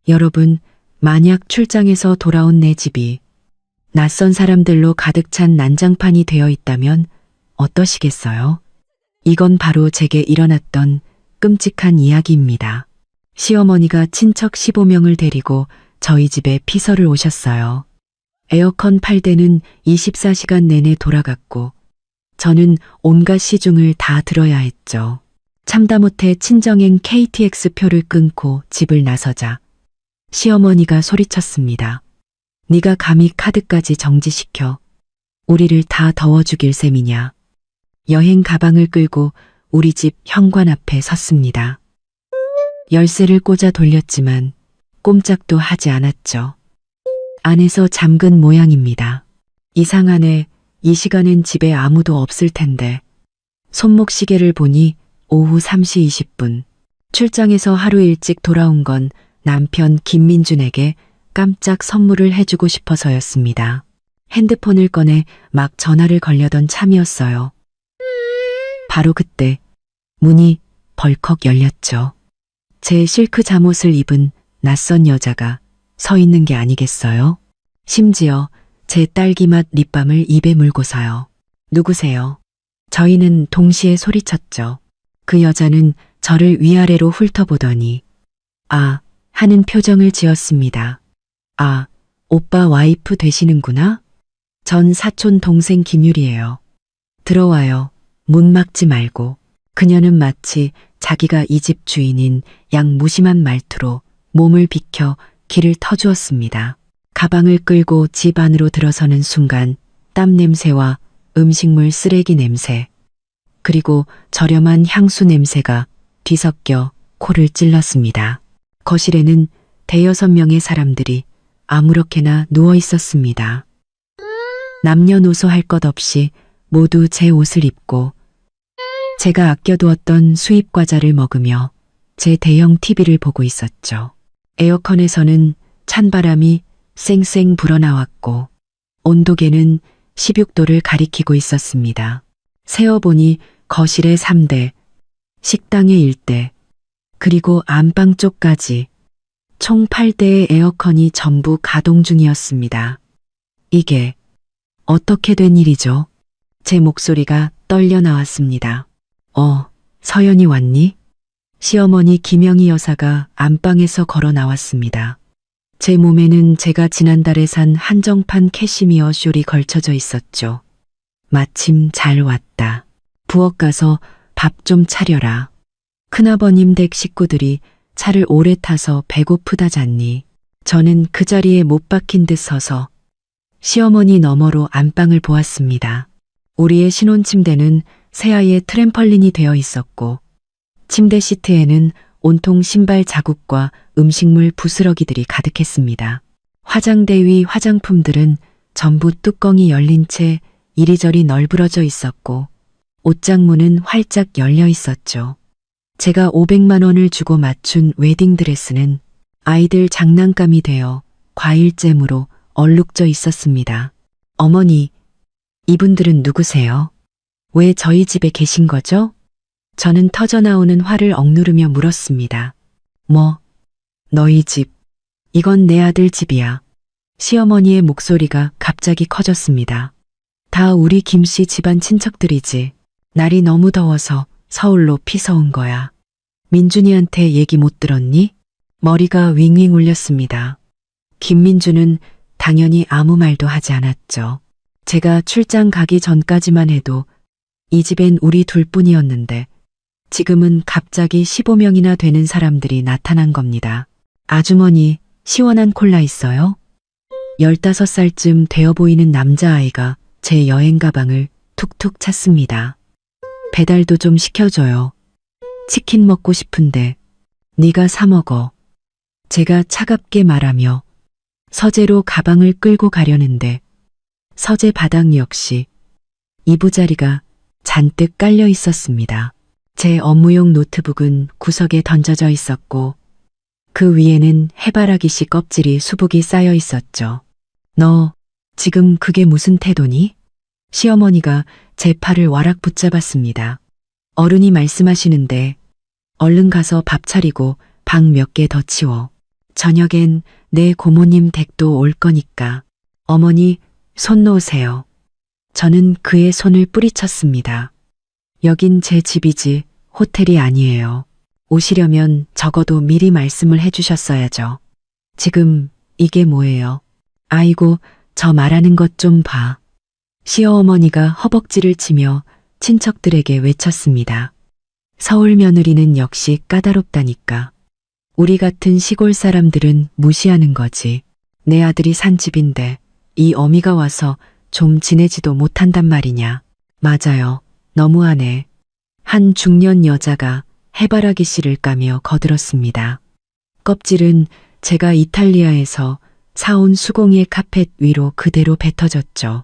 여러분, 만약 출장에서 돌아온 내 집이 낯선 사람들로 가득 찬 난장판이 되어 있다면 어떠시겠어요? 이건 바로 제게 일어났던 끔찍한 이야기입니다. 시어머니가 친척 15명을 데리고 저희 집에 피서를 오셨어요. 에어컨 8대는 24시간 내내 돌아갔고 저는 온갖 시중을 다 들어야 했죠. 참다 못해 친정행 KTX 표를 끊고 집을 나서자 시어머니가 소리쳤습니다. 네가 감히 카드까지 정지시켜 우리를 다 더워 죽일 셈이냐. 여행 가방을 끌고 우리 집 현관 앞에 섰습니다. 열쇠를 꽂아 돌렸지만 꼼짝도 하지 않았죠. 안에서 잠근 모양입니다. 이상하네. 이 시간엔 집에 아무도 없을 텐데. 손목 시계를 보니 오후 3시 20분. 출장에서 하루 일찍 돌아온 건 남편 김민준에게 깜짝 선물을 해주고 싶어서였습니다. 핸드폰을 꺼내 막 전화를 걸려던 참이었어요. 바로 그때 문이 벌컥 열렸죠. 제 실크 잠옷을 입은 낯선 여자가 서 있는 게 아니겠어요? 심지어 제 딸기맛 립밤을 입에 물고서요. 누구세요? 저희는 동시에 소리쳤죠. 그 여자는 저를 위아래로 훑어보더니 아 하는 표정을 지었습니다. 아, 오빠 와이프 되시는구나? 전 사촌 동생 김유리예요. 들어와요. 문 막지 말고. 그녀는 마치 자기가 이 집 주인인 양 무심한 말투로 몸을 비켜 길을 터주었습니다. 가방을 끌고 집 안으로 들어서는 순간 땀 냄새와 음식물 쓰레기 냄새, 그리고 저렴한 향수 냄새가 뒤섞여 코를 찔렀습니다. 거실에는 대여섯 명의 사람들이 아무렇게나 누워 있었습니다. 남녀노소 할 것 없이 모두 제 옷을 입고 제가 아껴두었던 수입 과자를 먹으며 제 대형 TV를 보고 있었죠. 에어컨에서는 찬바람이 쌩쌩 불어나왔고 온도계는 16도를 가리키고 있었습니다. 세어보니 거실에 3대, 식당에 1대, 그리고 안방 쪽까지 총 8대의 에어컨이 전부 가동 중이었습니다. 이게 어떻게 된 일이죠? 제 목소리가 떨려 나왔습니다. 서연이 왔니? 시어머니 김영희 여사가 안방에서 걸어 나왔습니다. 제 몸에는 제가 지난달에 산 한정판 캐시미어 숄이 걸쳐져 있었죠. 마침 잘 왔다. 부엌 가서 밥 좀 차려라. 큰아버님 댁 식구들이 차를 오래 타서 배고프다잖니. 저는 그 자리에 못 박힌 듯 서서 시어머니 너머로 안방을 보았습니다. 우리의 신혼 침대는 새하얘 트램펄린이 되어 있었고 침대 시트에는 온통 신발 자국과 음식물 부스러기들이 가득했습니다. 화장대 위 화장품들은 전부 뚜껑이 열린 채 이리저리 널브러져 있었고 옷장문은 활짝 열려 있었죠. 제가 500만 원을 주고 맞춘 웨딩드레스는 아이들 장난감이 되어 과일잼으로 얼룩져 있었습니다. 어머니, 이분들은 누구세요? 왜 저희 집에 계신 거죠? 저는 터져나오는 화를 억누르며 물었습니다. 너희 집. 이건 내 아들 집이야. 시어머니의 목소리가 갑자기 커졌습니다. 다 우리 김씨 집안 친척들이지. 날이 너무 더워서 서울로 피서 온 거야. 민준이한테 얘기 못 들었니? 머리가 윙윙 울렸습니다. 김민준은 당연히 아무 말도 하지 않았죠. 제가 출장 가기 전까지만 해도 이 집엔 우리 둘뿐이었는데 지금은 갑자기 15명이나 되는 사람들이 나타난 겁니다. 아주머니, 시원한 콜라 있어요? 15살쯤 되어 보이는 남자아이가 제 여행 가방을 툭툭 찼습니다. 배달도 좀 시켜줘요. 치킨 먹고 싶은데 네가 사 먹어. 제가 차갑게 말하며 서재로 가방을 끌고 가려는데 서재 바닥 역시 이부자리가 잔뜩 깔려 있었습니다. 제 업무용 노트북은 구석에 던져져 있었고 그 위에는 해바라기씨 껍질이 수북이 쌓여 있었죠. 너 지금 그게 무슨 태도니? 시어머니가 제 팔을 와락 붙잡았습니다. 어른이 말씀하시는데 얼른 가서 밥 차리고 방 몇 개 더 치워. 저녁엔 내 고모님 댁도 올 거니까 어머니 손 놓으세요. 저는 그의 손을 뿌리쳤습니다. 여긴 제 집이지 호텔이 아니에요. 오시려면 적어도 미리 말씀을 해주셨어야죠. 지금 이게 뭐예요? 아이고, 저 말하는 것 좀 봐. 시어머니가 허벅지를 치며 친척들에게 외쳤습니다. 서울 며느리는 역시 까다롭다니까. 우리 같은 시골 사람들은 무시하는 거지. 내 아들이 산 집인데 이 어미가 와서 좀 지내지도 못한단 말이냐. 맞아요. 너무하네. 한 중년 여자가 해바라기 씨를 까며 거들었습니다. 껍질은 제가 이탈리아에서 사온 수공예 카펫 위로 그대로 뱉어졌죠.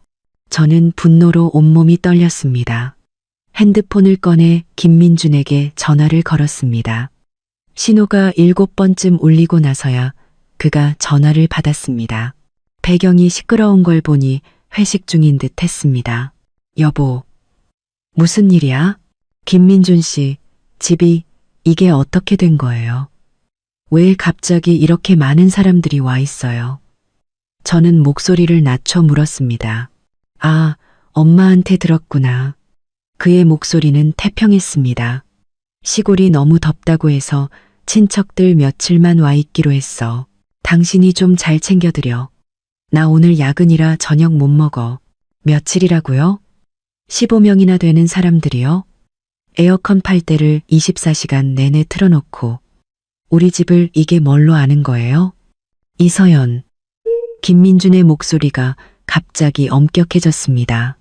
저는 분노로 온몸이 떨렸습니다. 핸드폰을 꺼내 김민준에게 전화를 걸었습니다. 신호가 7번쯤 울리고 나서야 그가 전화를 받았습니다. 배경이 시끄러운 걸 보니 회식 중인 듯 했습니다. 여보, 무슨 일이야? 김민준 씨, 집이 이게 어떻게 된 거예요? 왜 갑자기 이렇게 많은 사람들이 와 있어요? 저는 목소리를 낮춰 물었습니다. 아, 엄마한테 들었구나. 그의 목소리는 태평했습니다. 시골이 너무 덥다고 해서 친척들 며칠만 와 있기로 했어. 당신이 좀 잘 챙겨드려. 나 오늘 야근이라 저녁 못 먹어. 며칠이라고요? 15명이나 되는 사람들이요? 에어컨 팔대를 24시간 내내 틀어놓고 우리 집을 이게 뭘로 아는 거예요? 이서연. 김민준의 목소리가 갑자기 엄격해졌습니다.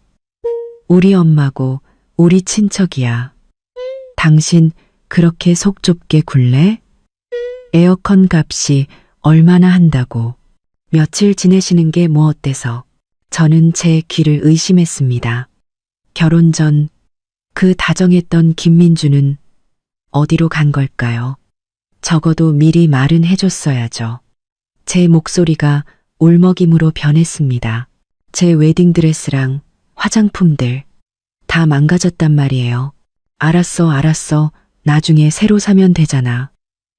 우리 엄마고 우리 친척이야. 당신 그렇게 속 좁게 굴래? 에어컨 값이 얼마나 한다고. 며칠 지내시는 게 뭐 어때서? 저는 제 귀를 의심했습니다. 결혼 전 그 다정했던 김민주는 어디로 간 걸까요? 적어도 미리 말은 해줬어야죠. 제 목소리가 울먹임으로 변했습니다. 제 웨딩드레스랑 화장품들 다 망가졌단 말이에요. 알았어. 나중에 새로 사면 되잖아.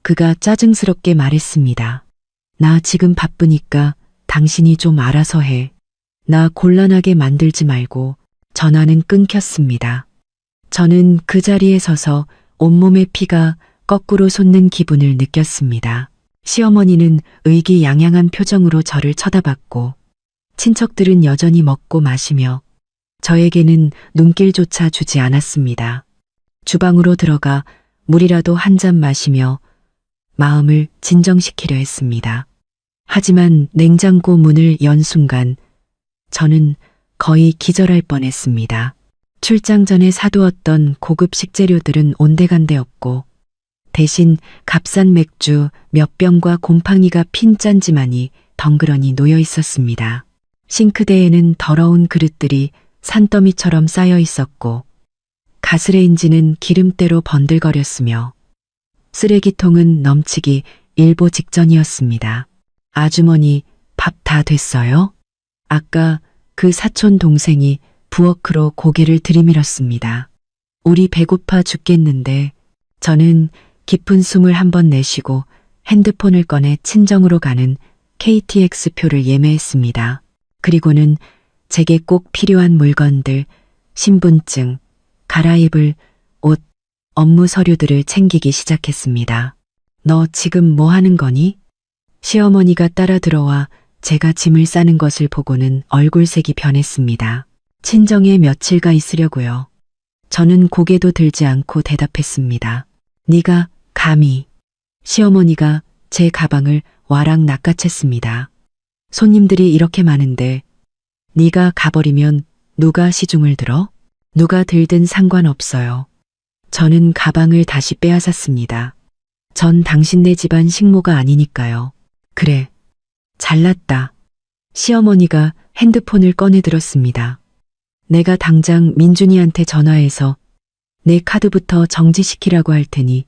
그가 짜증스럽게 말했습니다. 나 지금 바쁘니까 당신이 좀 알아서 해. 나 곤란하게 만들지 말고. 전화는 끊겼습니다. 저는 그 자리에 서서 온몸의 피가 거꾸로 솟는 기분을 느꼈습니다. 시어머니는 의기양양한 표정으로 저를 쳐다봤고 친척들은 여전히 먹고 마시며 저에게는 눈길조차 주지 않았습니다. 주방으로 들어가 물이라도 한 잔 마시며 마음을 진정시키려 했습니다. 하지만 냉장고 문을 연 순간 저는 거의 기절할 뻔했습니다. 출장 전에 사두었던 고급 식재료들은 온데간데 없고 대신 값싼 맥주 몇 병과 곰팡이가 핀 짠지만이 덩그러니 놓여 있었습니다. 싱크대에는 더러운 그릇들이 산더미처럼 쌓여 있었고 가스레인지는 기름때로 번들거렸으며 쓰레기통은 넘치기 일보 직전이었습니다. 아주머니, 밥 다 됐어요? 아까 그 사촌 동생이 부엌으로 고개를 들이밀었습니다. 우리 배고파 죽겠는데 저는 깊은 숨을 한번 내쉬고 핸드폰을 꺼내 친정으로 가는 KTX 표를 예매했습니다. 그리고는 제게 꼭 필요한 물건들, 신분증, 갈아입을 옷, 업무 서류들을 챙기기 시작했습니다. 너 지금 뭐 하는 거니? 시어머니가 따라 들어와 제가 짐을 싸는 것을 보고는 얼굴색이 변했습니다. 친정에 며칠가 있으려고요. 저는 고개도 들지 않고 대답했습니다. 네가 감히. 시어머니가 제 가방을 와락 낚아챘습니다. 손님들이 이렇게 많은데 네가 가버리면 누가 시중을 들어? 누가 들든 상관없어요. 저는 가방을 다시 빼앗았습니다. 전 당신네 집안 식모가 아니니까요. 그래. 잘났다. 시어머니가 핸드폰을 꺼내 들었습니다. 내가 당장 민준이한테 전화해서 내 카드부터 정지시키라고 할 테니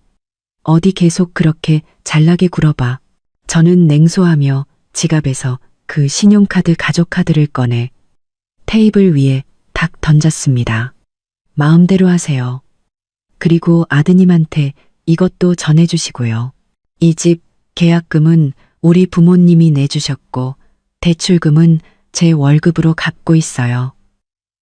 어디 계속 그렇게 잘나게 굴어봐. 저는 냉소하며 지갑에서 그 신용카드 가족카드를 꺼내 테이블 위에 탁 던졌습니다. 마음대로 하세요. 그리고 아드님한테 이것도 전해주시고요. 이 집 계약금은 우리 부모님이 내주셨고 대출금은 제 월급으로 갚고 있어요.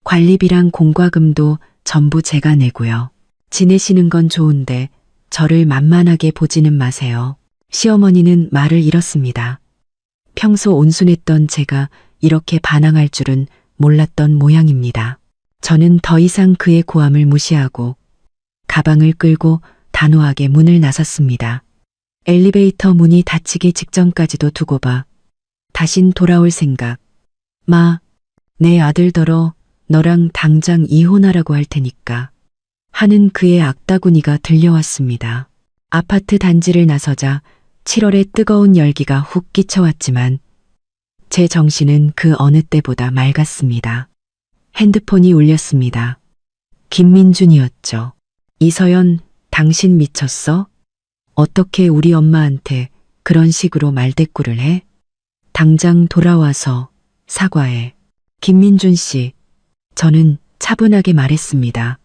관리비랑 공과금도 전부 제가 내고요. 지내시는 건 좋은데 저를 만만하게 보지는 마세요. 시어머니는 말을 잃었습니다. 평소 온순했던 제가 이렇게 반항할 줄은 몰랐던 모양입니다. 저는 더 이상 그의 고함을 무시하고 가방을 끌고 단호하게 문을 나섰습니다. 엘리베이터 문이 닫히기 직전까지도 두고 봐. 다신 돌아올 생각. 마, 내 아들더러 너랑 당장 이혼하라고 할 테니까. 하는 그의 악다구니가 들려왔습니다. 아파트 단지를 나서자 7월의 뜨거운 열기가 훅 끼쳐왔지만 제 정신은 그 어느 때보다 맑았습니다. 핸드폰이 울렸습니다. 김민준이었죠. 이서연, 당신 미쳤어? 어떻게 우리 엄마한테 그런 식으로 말대꾸를 해? 당장 돌아와서 사과해. 김민준 씨, 저는 차분하게 말했습니다.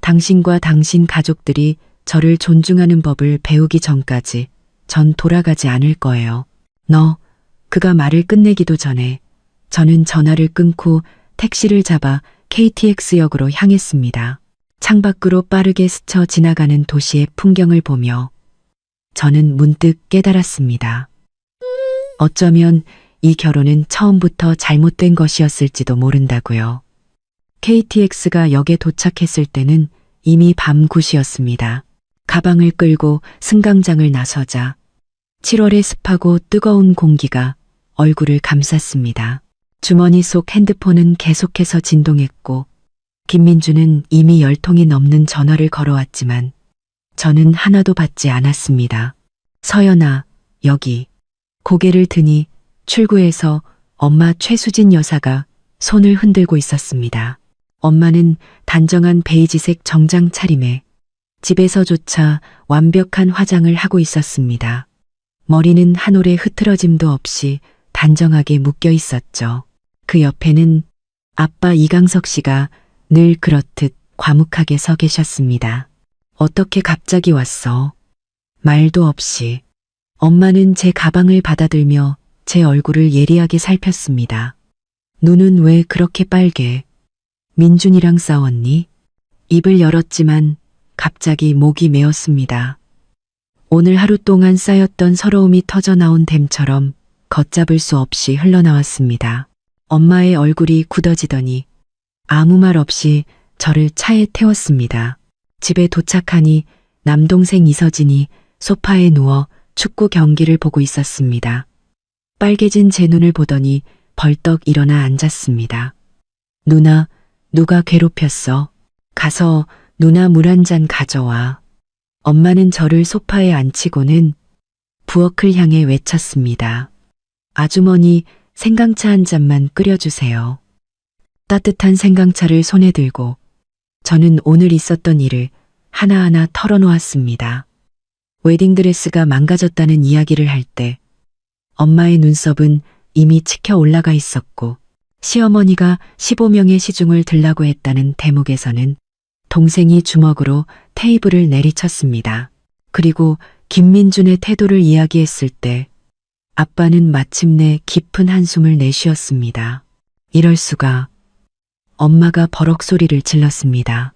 당신과 당신 가족들이 저를 존중하는 법을 배우기 전까지 전 돌아가지 않을 거예요. 그가 말을 끝내기도 전에 저는 전화를 끊고 택시를 잡아 KTX역으로 향했습니다. 창밖으로 빠르게 스쳐 지나가는 도시의 풍경을 보며 저는 문득 깨달았습니다. 어쩌면 이 결혼은 처음부터 잘못된 것이었을지도 모른다고요. KTX가 역에 도착했을 때는 이미 밤 9시였습니다. 가방을 끌고 승강장을 나서자 7월의 습하고 뜨거운 공기가 얼굴을 감쌌습니다. 주머니 속 핸드폰은 계속해서 진동했고 김민주는 이미 10통이 넘는 전화를 걸어왔지만 저는 하나도 받지 않았습니다. 서연아, 여기. 고개를 드니 출구에서 엄마 최수진 여사가 손을 흔들고 있었습니다. 엄마는 단정한 베이지색 정장 차림에 집에서조차 완벽한 화장을 하고 있었습니다. 머리는 한 올의 흐트러짐도 없이 단정하게 묶여 있었죠. 그 옆에는 아빠 이강석 씨가 늘 그렇듯 과묵하게 서 계셨습니다. 어떻게 갑자기 왔어? 말도 없이. 엄마는 제 가방을 받아들며 제 얼굴을 예리하게 살폈습니다. 눈은 왜 그렇게 빨개? 민준이랑 싸웠니? 입을 열었지만 갑자기 목이 메었습니다. 오늘 하루 동안 쌓였던 서러움이 터져나온 댐처럼 걷잡을 수 없이 흘러나왔습니다. 엄마의 얼굴이 굳어지더니 아무 말 없이 저를 차에 태웠습니다. 집에 도착하니 남동생 이서진이 소파에 누워 축구 경기를 보고 있었습니다. 빨개진 제 눈을 보더니 벌떡 일어나 앉았습니다. 누나, 누가 괴롭혔어? 가서 누나 물 한 잔 가져와. 엄마는 저를 소파에 앉히고는 부엌을 향해 외쳤습니다. 아주머니, 생강차 한 잔만 끓여주세요. 따뜻한 생강차를 손에 들고 저는 오늘 있었던 일을 하나하나 털어놓았습니다. 웨딩드레스가 망가졌다는 이야기를 할 때 엄마의 눈썹은 이미 치켜 올라가 있었고 시어머니가 15명의 시중을 들라고 했다는 대목에서는 동생이 주먹으로 테이블을 내리쳤습니다. 그리고 김민준의 태도를 이야기했을 때 아빠는 마침내 깊은 한숨을 내쉬었습니다. 이럴 수가. 엄마가 버럭 소리를 질렀습니다.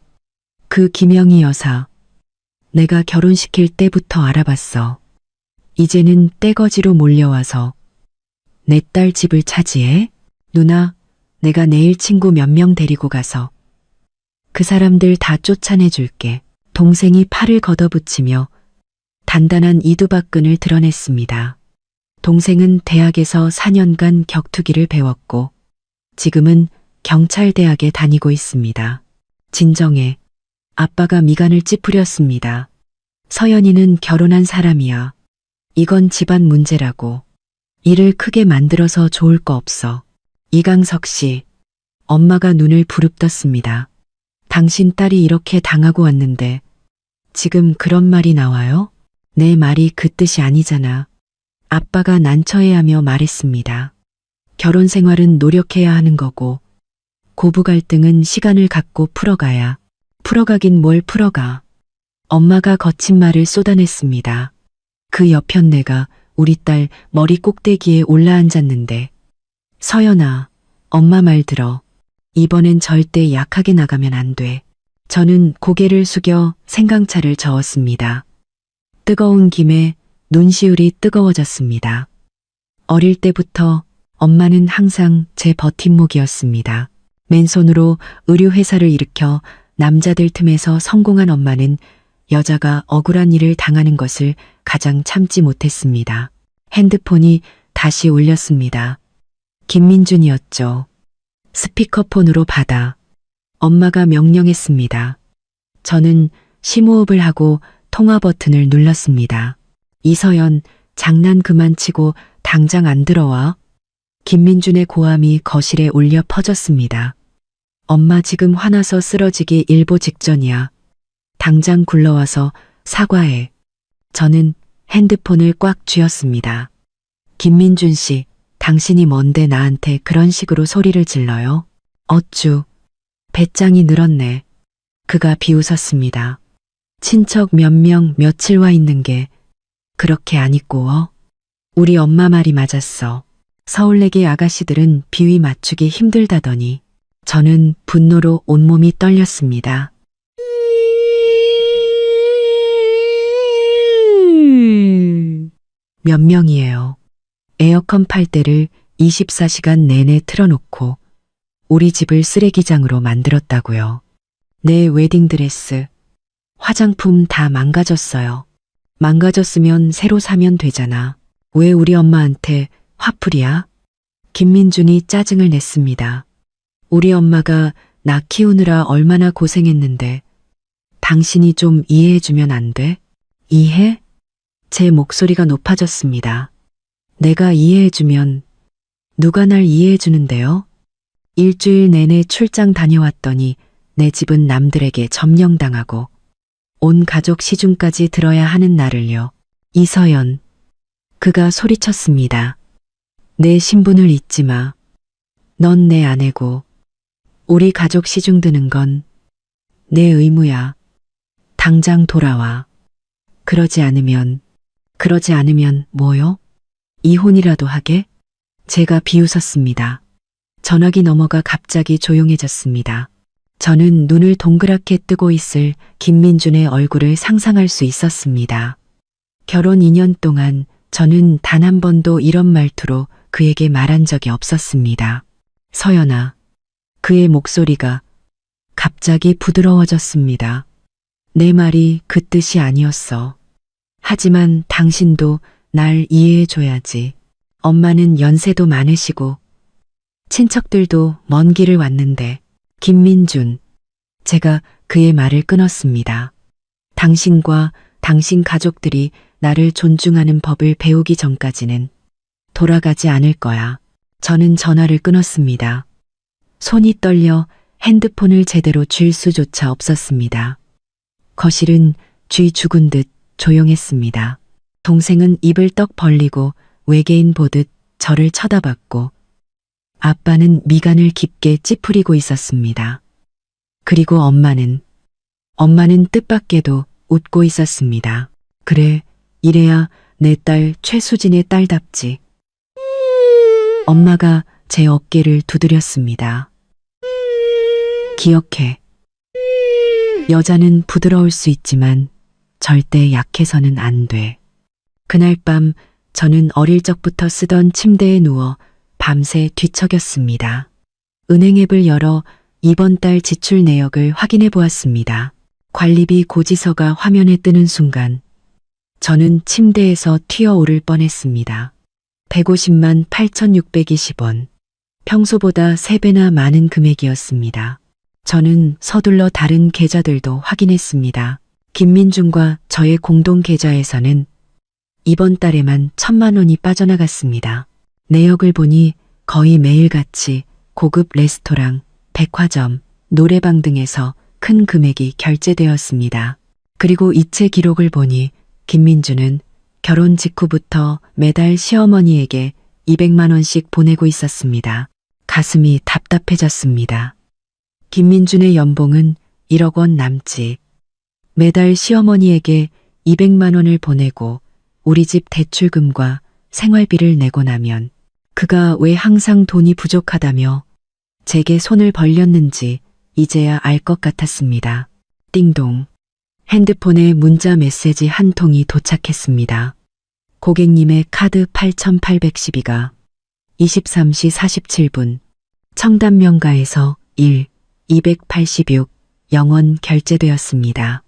그 김영희 여사, 내가 결혼시킬 때부터 알아봤어. 이제는 떼거지로 몰려와서 내 딸 집을 차지해? 누나, 내가 내일 친구 몇 명 데리고 가서 그 사람들 다 쫓아내줄게. 동생이 팔을 걷어붙이며 단단한 이두박근을 드러냈습니다. 동생은 대학에서 4년간 격투기를 배웠고 지금은 경찰대학에 다니고 있습니다. 진정해. 아빠가 미간을 찌푸렸습니다. 서연이는 결혼한 사람이야. 이건 집안 문제라고. 일을 크게 만들어서 좋을 거 없어. 이강석 씨. 엄마가 눈을 부릅떴습니다. 당신 딸이 이렇게 당하고 왔는데 지금 그런 말이 나와요? 내 말이 그 뜻이 아니잖아. 아빠가 난처해하며 말했습니다. 결혼 생활은 노력해야 하는 거고 고부 갈등은 시간을 갖고 풀어가야. 풀어가긴 뭘 풀어가. 엄마가 거친 말을 쏟아냈습니다. 그 여편네가 우리 딸 머리 꼭대기에 올라앉았는데 서연아, 엄마 말 들어. 이번엔 절대 약하게 나가면 안 돼. 저는 고개를 숙여 생강차를 저었습니다. 뜨거운 김에 눈시울이 뜨거워졌습니다. 어릴 때부터 엄마는 항상 제 버팀목이었습니다. 맨손으로 의류회사를 일으켜 남자들 틈에서 성공한 엄마는 여자가 억울한 일을 당하는 것을 가장 참지 못했습니다. 핸드폰이 다시 울렸습니다. 김민준이었죠. 스피커폰으로 받아 엄마가 명령했습니다. 저는 심호흡을 하고 통화 버튼을 눌렀습니다. 이서연, 장난 그만 치고 당장 안 들어와. 김민준의 고함이 거실에 울려 퍼졌습니다. 엄마 지금 화나서 쓰러지기 일보 직전이야. 당장 굴러와서 사과해. 저는 핸드폰을 꽉 쥐었습니다. 김민준 씨, 당신이 뭔데 나한테 그런 식으로 소리를 질러요? 어쭈. 배짱이 늘었네. 그가 비웃었습니다. 친척 몇 명 며칠 와 있는 게 그렇게 안 있고워? 우리 엄마 말이 맞았어. 서울내기 아가씨들은 비위 맞추기 힘들다더니 저는 분노로 온몸이 떨렸습니다. 몇 명이에요. 에어컨 팔대를 24시간 내내 틀어놓고 우리 집을 쓰레기장으로 만들었다고요. 내 웨딩드레스, 화장품 다 망가졌어요. 망가졌으면 새로 사면 되잖아. 왜 우리 엄마한테 화풀이야? 김민준이 짜증을 냈습니다. 우리 엄마가 나 키우느라 얼마나 고생했는데 당신이 좀 이해해주면 안 돼? 이해? 제 목소리가 높아졌습니다. 내가 이해해주면 누가 날 이해해주는데요? 일주일 내내 출장 다녀왔더니 내 집은 남들에게 점령당하고 온 가족 시중까지 들어야 하는 나를요. 이서연. 그가 소리쳤습니다. 내 신분을 잊지 마. 넌 내 아내고 우리 가족 시중 드는 건 내 의무야. 당장 돌아와. 그러지 않으면 뭐요? 이혼이라도 하게? 제가 비웃었습니다. 전화기 너머가 갑자기 조용해졌습니다. 저는 눈을 동그랗게 뜨고 있을 김민준의 얼굴을 상상할 수 있었습니다. 결혼 2년 동안 저는 단 한 번도 이런 말투로 그에게 말한 적이 없었습니다. 서연아. 그의 목소리가 갑자기 부드러워졌습니다. 내 말이 그 뜻이 아니었어. 하지만 당신도 날 이해해줘야지. 엄마는 연세도 많으시고 친척들도 먼 길을 왔는데. 김민준. 제가 그의 말을 끊었습니다. 당신과 당신 가족들이 나를 존중하는 법을 배우기 전까지는 돌아가지 않을 거야. 저는 전화를 끊었습니다. 손이 떨려 핸드폰을 제대로 쥘 수조차 없었습니다. 거실은 쥐 죽은 듯 조용했습니다. 동생은 입을 떡 벌리고 외계인 보듯 저를 쳐다봤고 아빠는 미간을 깊게 찌푸리고 있었습니다. 그리고 엄마는 뜻밖에도 웃고 있었습니다. 그래, 이래야 내 딸 최수진의 딸답지. 엄마가 제 어깨를 두드렸습니다. 기억해. 여자는 부드러울 수 있지만 절대 약해서는 안 돼. 그날 밤 저는 어릴 적부터 쓰던 침대에 누워 밤새 뒤척였습니다. 은행 앱을 열어 이번 달 지출 내역을 확인해 보았습니다. 관리비 고지서가 화면에 뜨는 순간 저는 침대에서 튀어오를 뻔했습니다. 150만 8,620원. 평소보다 3배나 많은 금액이었습니다. 저는 서둘러 다른 계좌들도 확인했습니다. 김민준과 저의 공동 계좌에서는 이번 달에만 1,000만 원이 빠져나갔습니다. 내역을 보니 거의 매일같이 고급 레스토랑, 백화점, 노래방 등에서 큰 금액이 결제되었습니다. 그리고 이체 기록을 보니 김민준은 결혼 직후부터 매달 시어머니에게 200만 원씩 보내고 있었습니다. 가슴이 답답해졌습니다. 김민준의 연봉은 1억 원 남짓. 매달 시어머니에게 200만 원을 보내고 우리 집 대출금과 생활비를 내고 나면 그가 왜 항상 돈이 부족하다며 제게 손을 벌렸는지 이제야 알 것 같았습니다. 띵동. 핸드폰에 문자 메시지 한 통이 도착했습니다. 고객님의 카드 8812가 23시 47분 청담명가에서 286 0원 결제되었습니다.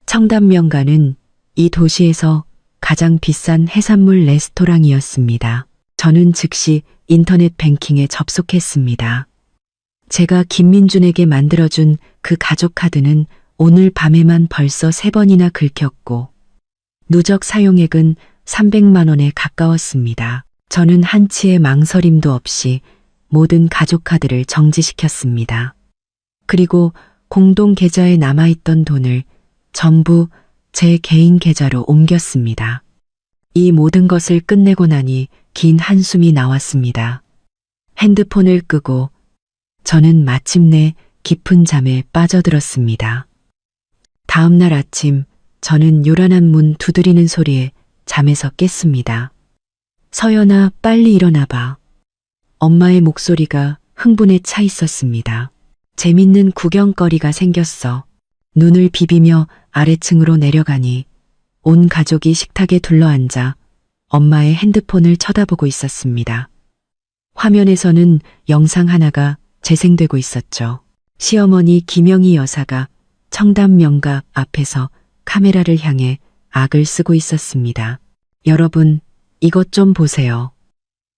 청담명가는 이 도시에서 가장 비싼 해산물 레스토랑이었습니다. 저는 즉시 인터넷 뱅킹에 접속했습니다. 제가 김민준에게 만들어준 그 가족 카드는 오늘 밤에만 벌써 3번이나 긁혔고 누적 사용액은 300만 원에 가까웠습니다. 저는 한치의 망설임도 없이 모든 가족 카드를 정지시켰습니다. 그리고 공동 계좌에 남아있던 돈을 전부 제 개인 계좌로 옮겼습니다. 이 모든 것을 끝내고 나니 긴 한숨이 나왔습니다. 핸드폰을 끄고 저는 마침내 깊은 잠에 빠져들었습니다. 다음 날 아침 저는 요란한 문 두드리는 소리에 잠에서 깼습니다. 서연아, 빨리 일어나봐. 엄마의 목소리가 흥분에 차 있었습니다. 재밌는 구경거리가 생겼어. 눈을 비비며 아래층으로 내려가니 온 가족이 식탁에 둘러앉아 엄마의 핸드폰을 쳐다보고 있었습니다. 화면에서는 영상 하나가 재생되고 있었죠. 시어머니 김영희 여사가 청담명가 앞에서 카메라를 향해 악을 쓰고 있었습니다. 여러분, 이것 좀 보세요.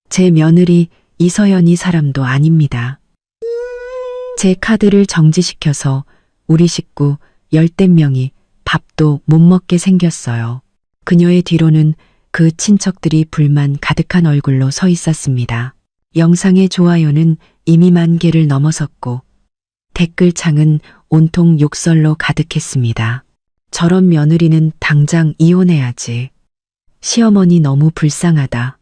제 며느리 이서연이 사람도 아닙니다. 제 카드를 정지시켜서 우리 식구 10대 명이 밥도 못 먹게 생겼어요. 그녀의 뒤로는 그 친척들이 불만 가득한 얼굴로 서 있었습니다. 영상의 좋아요는 이미 10,000개를 넘어섰고 댓글창은 온통 욕설로 가득했습니다. 저런 며느리는 당장 이혼해야지. 시어머니 너무 불쌍하다.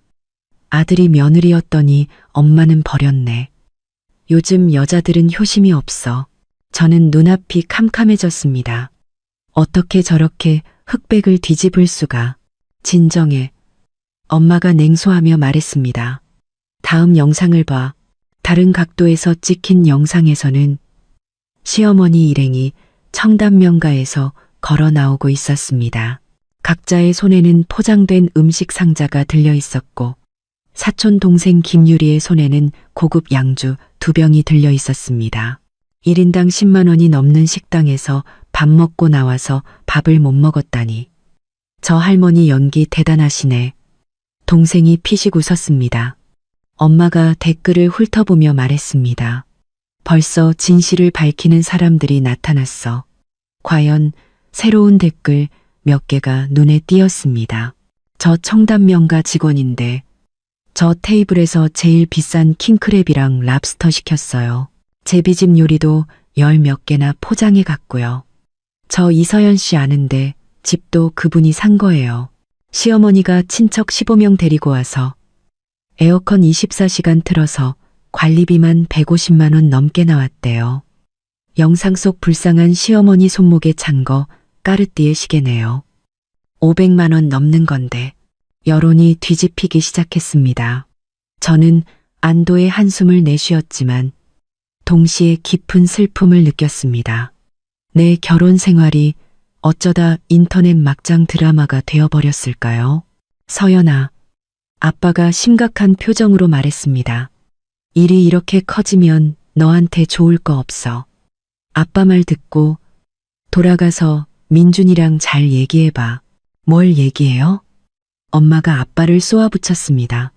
아들이 며느리였더니 엄마는 버렸네. 요즘 여자들은 효심이 없어. 저는 눈앞이 캄캄해졌습니다. 어떻게 저렇게 흑백을 뒤집을 수가. 진정해. 엄마가 냉소하며 말했습니다. 다음 영상을 봐. 다른 각도에서 찍힌 영상에서는 시어머니 일행이 청담명가에서 걸어 나오고 있었습니다. 각자의 손에는 포장된 음식 상자가 들려 있었고 사촌 동생 김유리의 손에는 고급 양주 2병이 들려 있었습니다. 1인당 10만 원이 넘는 식당에서 밥 먹고 나와서 밥을 못 먹었다니. 저 할머니 연기 대단하시네. 동생이 피식 웃었습니다. 엄마가 댓글을 훑어보며 말했습니다. 벌써 진실을 밝히는 사람들이 나타났어. 과연 새로운 댓글 몇 개가 눈에 띄었습니다. 저 청담명가 직원인데 저 테이블에서 제일 비싼 킹크랩이랑 랍스터 시켰어요. 제비집 요리도 10몇 개나 포장해 갔고요. 저 이서연 씨 아는데 집도 그분이 산 거예요. 시어머니가 친척 15명 데리고 와서 에어컨 24시간 틀어서 관리비만 150만 원 넘게 나왔대요. 영상 속 불쌍한 시어머니 손목에 찬 거 까르띠에 시계네요. 500만 원 넘는 건데 여론이 뒤집히기 시작했습니다. 저는 안도의 한숨을 내쉬었지만 동시에 깊은 슬픔을 느꼈습니다. 내 결혼 생활이 어쩌다 인터넷 막장 드라마가 되어버렸을까요? 서연아, 아빠가 심각한 표정으로 말했습니다. 일이 이렇게 커지면 너한테 좋을 거 없어. 아빠 말 듣고 돌아가서 민준이랑 잘 얘기해봐. 뭘 얘기해요? 엄마가 아빠를 쏘아붙였습니다.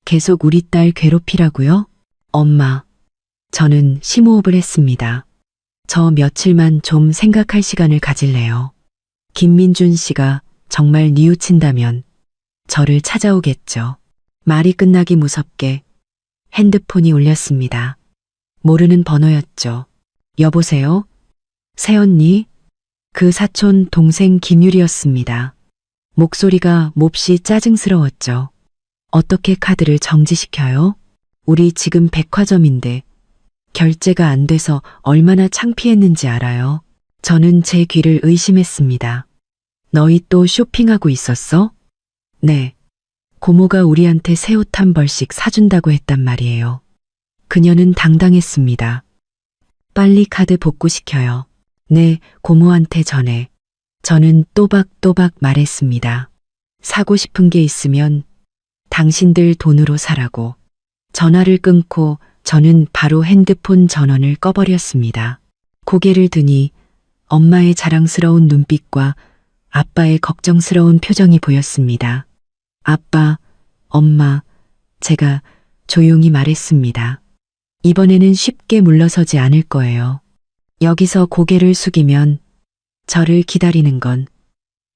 계속 우리 딸 괴롭히라고요? 엄마. 저는 심호흡을 했습니다. 저 며칠만 좀 생각할 시간을 가질래요. 김민준 씨가 정말 뉘우친다면 저를 찾아오겠죠. 말이 끝나기 무섭게 핸드폰이 울렸습니다. 모르는 번호였죠. 여보세요? 새언니? 그 사촌 동생 김유리였습니다. 목소리가 몹시 짜증스러웠죠. 어떻게 카드를 정지시켜요? 우리 지금 백화점인데 결제가 안 돼서 얼마나 창피했는지 알아요? 저는 제 귀를 의심했습니다. 너희 또 쇼핑하고 있었어? 네. 고모가 우리한테 새 옷 한 벌씩 사준다고 했단 말이에요. 그녀는 당당했습니다. 빨리 카드 복구시켜요. 네, 고모한테 전해. 저는 또박또박 말했습니다. 사고 싶은 게 있으면 당신들 돈으로 사라고. 전화를 끊고 저는 바로 핸드폰 전원을 꺼버렸습니다. 고개를 드니 엄마의 자랑스러운 눈빛과 아빠의 걱정스러운 표정이 보였습니다. 아빠, 엄마, 제가 조용히 말했습니다. 이번에는 쉽게 물러서지 않을 거예요. 여기서 고개를 숙이면 저를 기다리는 건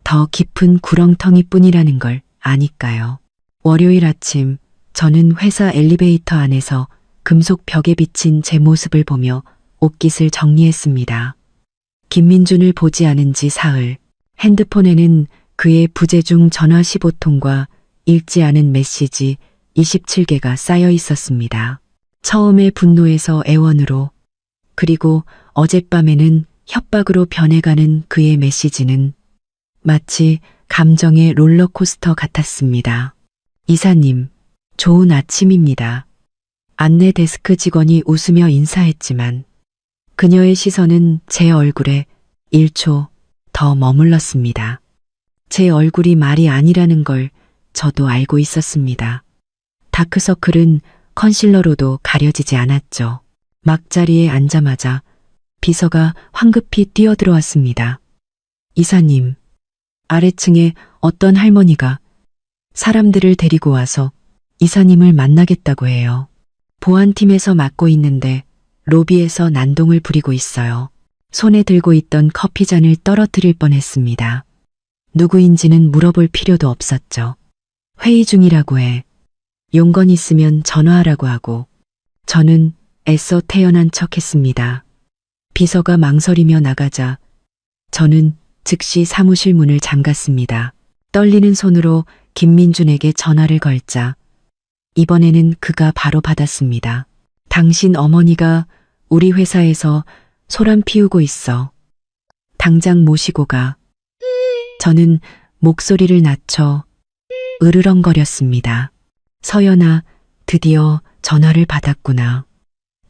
더 깊은 구렁텅이 뿐이라는 걸 아니까요. 월요일 아침 저는 회사 엘리베이터 안에서 금속 벽에 비친 제 모습을 보며 옷깃을 정리했습니다. 김민준을 보지 않은 지 사흘. 핸드폰에는 그의 부재중 전화 15통과 읽지 않은 메시지 27개가 쌓여 있었습니다. 처음에 분노에서 애원으로, 그리고 어젯밤에는 협박으로 변해가는 그의 메시지는 마치 감정의 롤러코스터 같았습니다. 이사님, 좋은 아침입니다. 안내 데스크 직원이 웃으며 인사했지만 그녀의 시선은 제 얼굴에 1초 더 머물렀습니다. 제 얼굴이 말이 아니라는 걸 저도 알고 있었습니다. 다크서클은 컨실러로도 가려지지 않았죠. 막자리에 앉자마자 비서가 황급히 뛰어들어왔습니다. 이사님, 아래층에 어떤 할머니가 사람들을 데리고 와서 이사님을 만나겠다고 해요. 보안팀에서 맡고 있는데 로비에서 난동을 부리고 있어요. 손에 들고 있던 커피잔을 떨어뜨릴 뻔했습니다. 누구인지는 물어볼 필요도 없었죠. 회의 중이라고 해. 용건 있으면 전화하라고 하고. 저는 애써 태연한 척했습니다. 비서가 망설이며 나가자 저는 즉시 사무실 문을 잠갔습니다. 떨리는 손으로 김민준에게 전화를 걸자 이번에는 그가 바로 받았습니다. 당신 어머니가 우리 회사에서 소란 피우고 있어. 당장 모시고 가. 저는 목소리를 낮춰 으르렁거렸습니다. 서연아, 드디어 전화를 받았구나.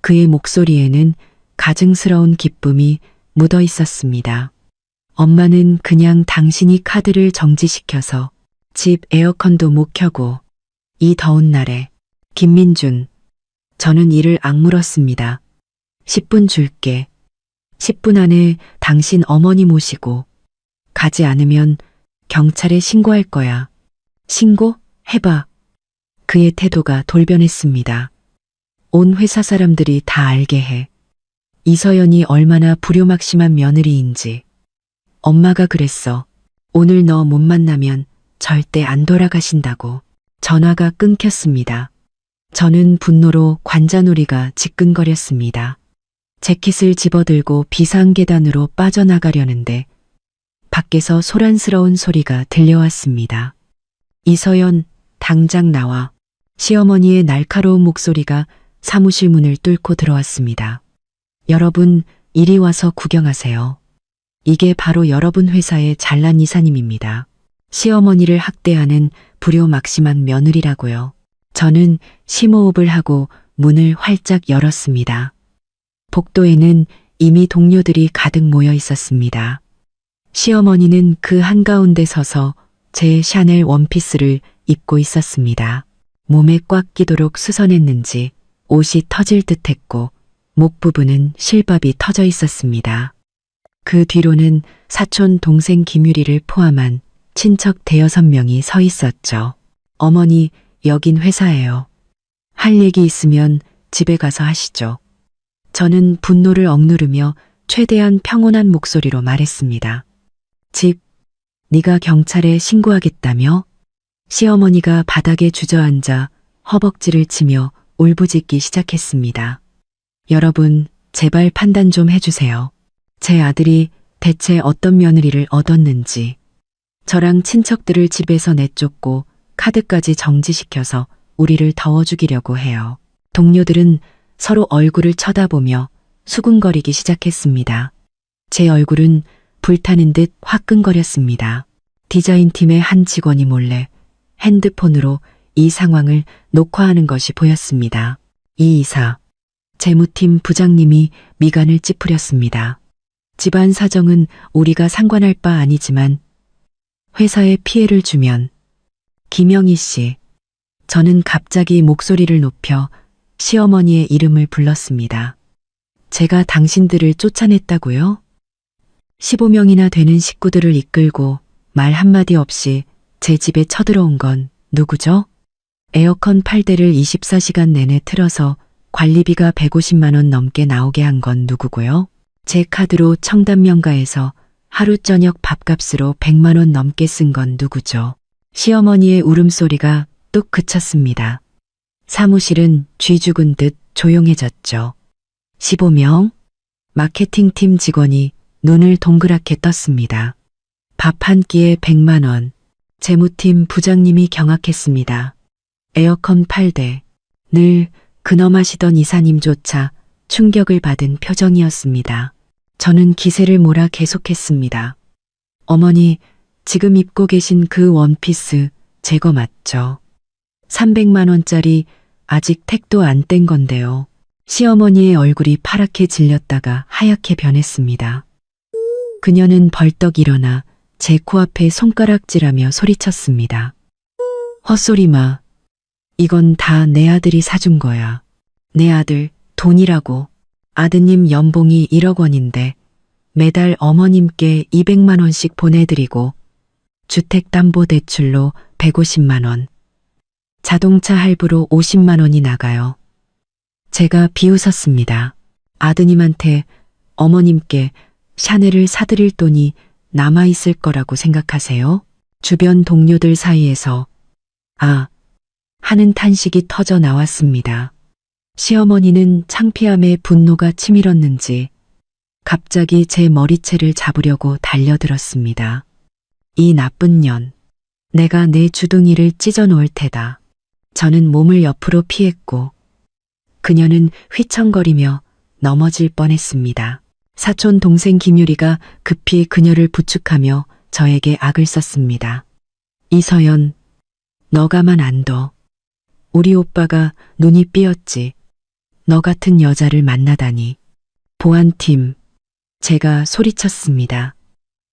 그의 목소리에는 가증스러운 기쁨이 묻어 있었습니다. 엄마는 그냥 당신이 카드를 정지시켜서 집 에어컨도 못 켜고 이 더운 날에. 김민준, 저는 이를 악물었습니다. 10분 줄게. 10분 안에 당신 어머니 모시고 가지 않으면 경찰에 신고할 거야. 신고? 해봐. 그의 태도가 돌변했습니다. 온 회사 사람들이 다 알게 해. 이서연이 얼마나 불효막심한 며느리인지. 엄마가 그랬어. 오늘 너 못 만나면 절대 안 돌아가신다고. 전화가 끊겼습니다. 저는 분노로 관자놀이가 지끈거렸습니다. 재킷을 집어들고 비상계단으로 빠져나가려는데 밖에서 소란스러운 소리가 들려왔습니다. 이서연, 당장 나와. 시어머니의 날카로운 목소리가 사무실 문을 뚫고 들어왔습니다. 여러분, 이리 와서 구경하세요. 이게 바로 여러분 회사의 잘난 이사님입니다. 시어머니를 학대하는 불효막심한 며느리라고요. 저는 심호흡을 하고 문을 활짝 열었습니다. 복도에는 이미 동료들이 가득 모여 있었습니다. 시어머니는 그 한가운데 서서 제 샤넬 원피스를 입고 있었습니다. 몸에 꽉 끼도록 수선했는지 옷이 터질 듯했고 목 부분은 실밥이 터져 있었습니다. 그 뒤로는 사촌 동생 김유리를 포함한 친척 대여섯 명이 서 있었죠. 어머니, 여긴 회사예요. 할 얘기 있으면 집에 가서 하시죠. 저는 분노를 억누르며 최대한 평온한 목소리로 말했습니다. 집, 네가 경찰에 신고하겠다며? 시어머니가 바닥에 주저앉아 허벅지를 치며 울부짖기 시작했습니다. 여러분, 제발 판단 좀 해주세요. 제 아들이 대체 어떤 며느리를 얻었는지. 저랑 친척들을 집에서 내쫓고 카드까지 정지시켜서 우리를 더워 죽이려고 해요. 동료들은 서로 얼굴을 쳐다보며 수군거리기 시작했습니다. 제 얼굴은 불타는 듯 화끈거렸습니다. 디자인팀의 한 직원이 몰래 핸드폰으로 이 상황을 녹화하는 것이 보였습니다. 이 이사, 재무팀 부장님이 미간을 찌푸렸습니다. 집안 사정은 우리가 상관할 바 아니지만 회사에 피해를 주면 김영희 씨, 저는 갑자기 목소리를 높여 시어머니의 이름을 불렀습니다. 제가 당신들을 쫓아냈다고요? 15명이나 되는 식구들을 이끌고 말 한마디 없이 제 집에 쳐들어온 건 누구죠? 에어컨 8대를 24시간 내내 틀어서 관리비가 150만 원 넘게 나오게 한 건 누구고요? 제 카드로 청담명가에서 하루 저녁 밥값으로 100만 원 넘게 쓴 건 누구죠? 시어머니의 울음소리가 뚝 그쳤습니다. 사무실은 쥐 죽은 듯 조용해졌죠. 15명? 마케팅팀 직원이 눈을 동그랗게 떴습니다. 밥 한 끼에 100만 원. 재무팀 부장님이 경악했습니다. 에어컨 8대. 늘 근엄하시던 이사님조차 충격을 받은 표정이었습니다. 저는 기세를 몰아 계속했습니다. 어머니, 지금 입고 계신 그 원피스 제 거 맞죠? 300만 원짜리 아직 택도 안 뗀 건데요. 시어머니의 얼굴이 파랗게 질렸다가 하얗게 변했습니다. 그녀는 벌떡 일어나 제 코앞에 손가락질하며 소리쳤습니다. 헛소리 마. 이건 다 내 아들이 사준 거야. 내 아들 돈이라고. 아드님 연봉이 1억 원인데 매달 어머님께 200만 원씩 보내드리고 주택담보대출로 150만 원. 자동차 할부로 50만 원이 나가요. 제가 비웃었습니다. 아드님한테 어머님께 샤넬을 사드릴 돈이 남아있을 거라고 생각하세요? 주변 동료들 사이에서 아 하는 탄식이 터져 나왔습니다. 시어머니는 창피함에 분노가 치밀었는지 갑자기 제 머리채를 잡으려고 달려들었습니다. 이 나쁜 년, 내가 내 주둥이를 찢어 놓을 테다. 저는 몸을 옆으로 피했고 그녀는 휘청거리며 넘어질 뻔했습니다. 사촌 동생 김유리가 급히 그녀를 부축하며 저에게 악을 썼습니다. 이서연, 너 가만 안 둬. 우리 오빠가 눈이 삐었지. 너 같은 여자를 만나다니. 보안팀, 제가 소리쳤습니다.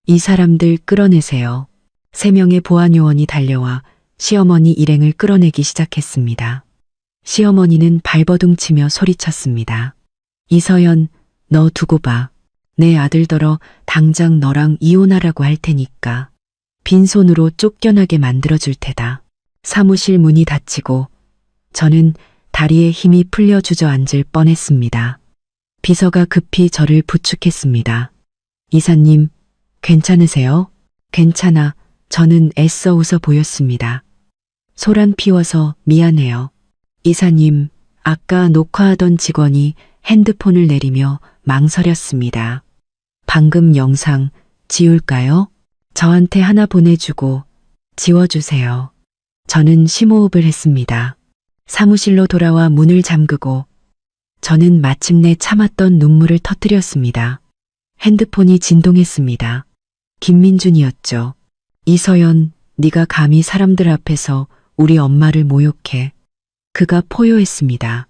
이 사람들 끌어내세요. 3명의 보안요원이 달려와 시어머니 일행을 끌어내기 시작했습니다. 시어머니는 발버둥치며 소리쳤습니다. 이서연, 너 두고 봐. 내 아들더러 당장 너랑 이혼하라고 할 테니까. 빈손으로 쫓겨나게 만들어줄 테다. 사무실 문이 닫히고 저는 다리에 힘이 풀려 주저앉을 뻔했습니다. 비서가 급히 저를 부축했습니다. 이사님, 괜찮으세요? 괜찮아. 저는 애써 웃어 보였습니다. 소란 피워서 미안해요. 이사님, 아까 녹화하던 직원이 핸드폰을 내리며 망설였습니다. 방금 영상 지울까요? 저한테 하나 보내주고 지워주세요. 저는 심호흡을 했습니다. 사무실로 돌아와 문을 잠그고 저는 마침내 참았던 눈물을 터뜨렸습니다. 핸드폰이 진동했습니다. 김민준이었죠. 이서연, 네가 감히 사람들 앞에서 우리 엄마를 모욕해. 그가 포효했습니다.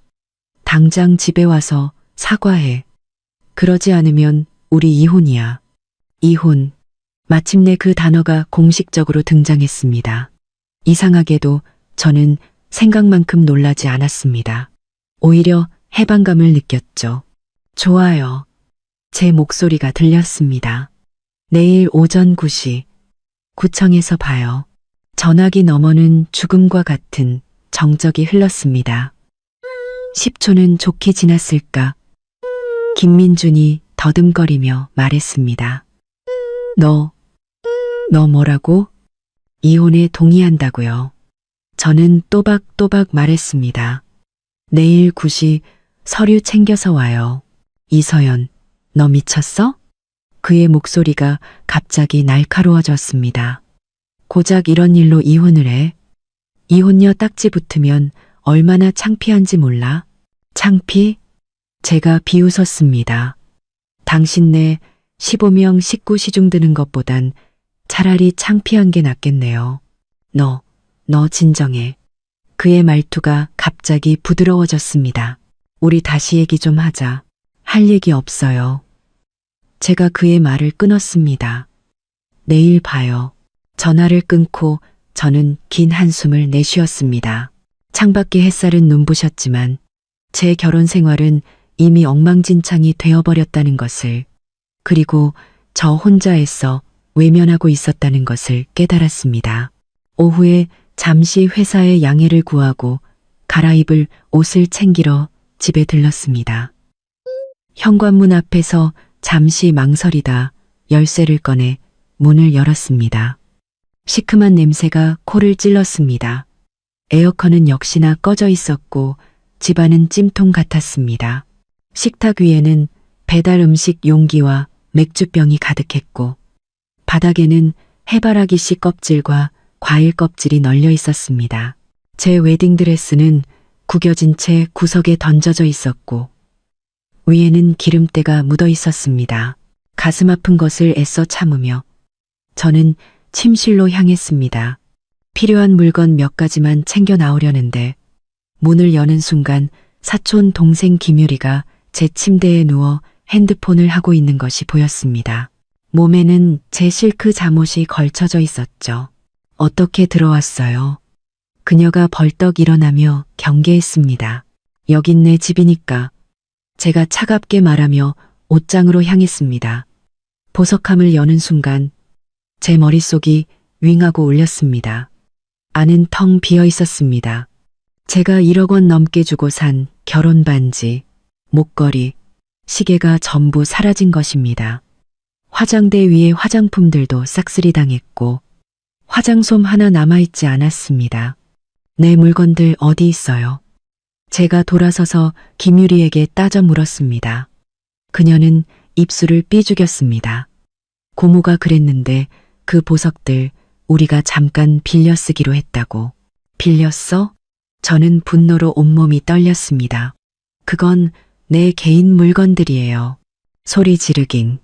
당장 집에 와서 사과해. 그러지 않으면 우리 이혼이야. 이혼. 마침내 그 단어가 공식적으로 등장했습니다. 이상하게도 저는 생각만큼 놀라지 않았습니다. 오히려 해방감을 느꼈죠. 좋아요. 제 목소리가 들렸습니다. 내일 오전 9시 구청에서 봐요. 전화기 너머는 죽음과 같은 정적이 흘렀습니다. 10초는 좋게 지났을까. 김민준이 더듬거리며 말했습니다. 너 뭐라고? 이혼에 동의한다고요. 저는 또박또박 말했습니다. 내일 9시 서류 챙겨서 와요. 이서연, 너 미쳤어? 그의 목소리가 갑자기 날카로워졌습니다. 고작 이런 일로 이혼을 해? 이혼녀 딱지 붙으면 얼마나 창피한지 몰라? 창피? 제가 비웃었습니다. 당신네 15명 식구 시중 드는 것보단 차라리 창피한 게 낫겠네요. 너 너 진정해. 그의 말투가 갑자기 부드러워졌습니다. 우리 다시 얘기 좀 하자. 할 얘기 없어요. 제가 그의 말을 끊었습니다. 내일 봐요. 전화를 끊고 저는 긴 한숨을 내쉬었습니다. 창밖의 햇살은 눈부셨지만 제 결혼 생활은 이미 엉망진창이 되어버렸다는 것을, 그리고 저 혼자 애써 외면하고 있었다는 것을 깨달았습니다. 오후에 잠시 회사에 양해를 구하고 갈아입을 옷을 챙기러 집에 들렀습니다. 현관문 앞에서 잠시 망설이다 열쇠를 꺼내 문을 열었습니다. 시큼한 냄새가 코를 찔렀습니다. 에어컨은 역시나 꺼져 있었고 집안은 찜통 같았습니다. 식탁 위에는 배달 음식 용기와 맥주병이 가득했고 바닥에는 해바라기 씨 껍질과 과일 껍질이 널려 있었습니다. 제 웨딩드레스는 구겨진 채 구석에 던져져 있었고 위에는 기름때가 묻어 있었습니다. 가슴 아픈 것을 애써 참으며 저는 침실로 향했습니다. 필요한 물건 몇 가지만 챙겨 나오려는데 문을 여는 순간 사촌 동생 김유리가 제 침대에 누워 핸드폰을 하고 있는 것이 보였습니다. 몸에는 제 실크 잠옷이 걸쳐져 있었죠. 어떻게 들어왔어요? 그녀가 벌떡 일어나며 경계했습니다. 여긴 내 집이니까. 제가 차갑게 말하며 옷장으로 향했습니다. 보석함을 여는 순간 제 머릿속이 윙하고 울렸습니다. 안은 텅 비어 있었습니다. 제가 1억 원 넘게 주고 산 결혼 반지, 목걸이, 시계가 전부 사라진 것입니다. 화장대 위에 화장품들도 싹쓸이 당했고 화장솜 하나 남아있지 않았습니다. 내 물건들 어디 있어요? 제가 돌아서서 김유리에게 따져 물었습니다. 그녀는 입술을 삐죽였습니다. 고모가 그랬는데 그 보석들 우리가 잠깐 빌려 쓰기로 했다고. 빌렸어? 저는 분노로 온몸이 떨렸습니다. 그건 내 개인 물건들이에요. 소리 지르긴.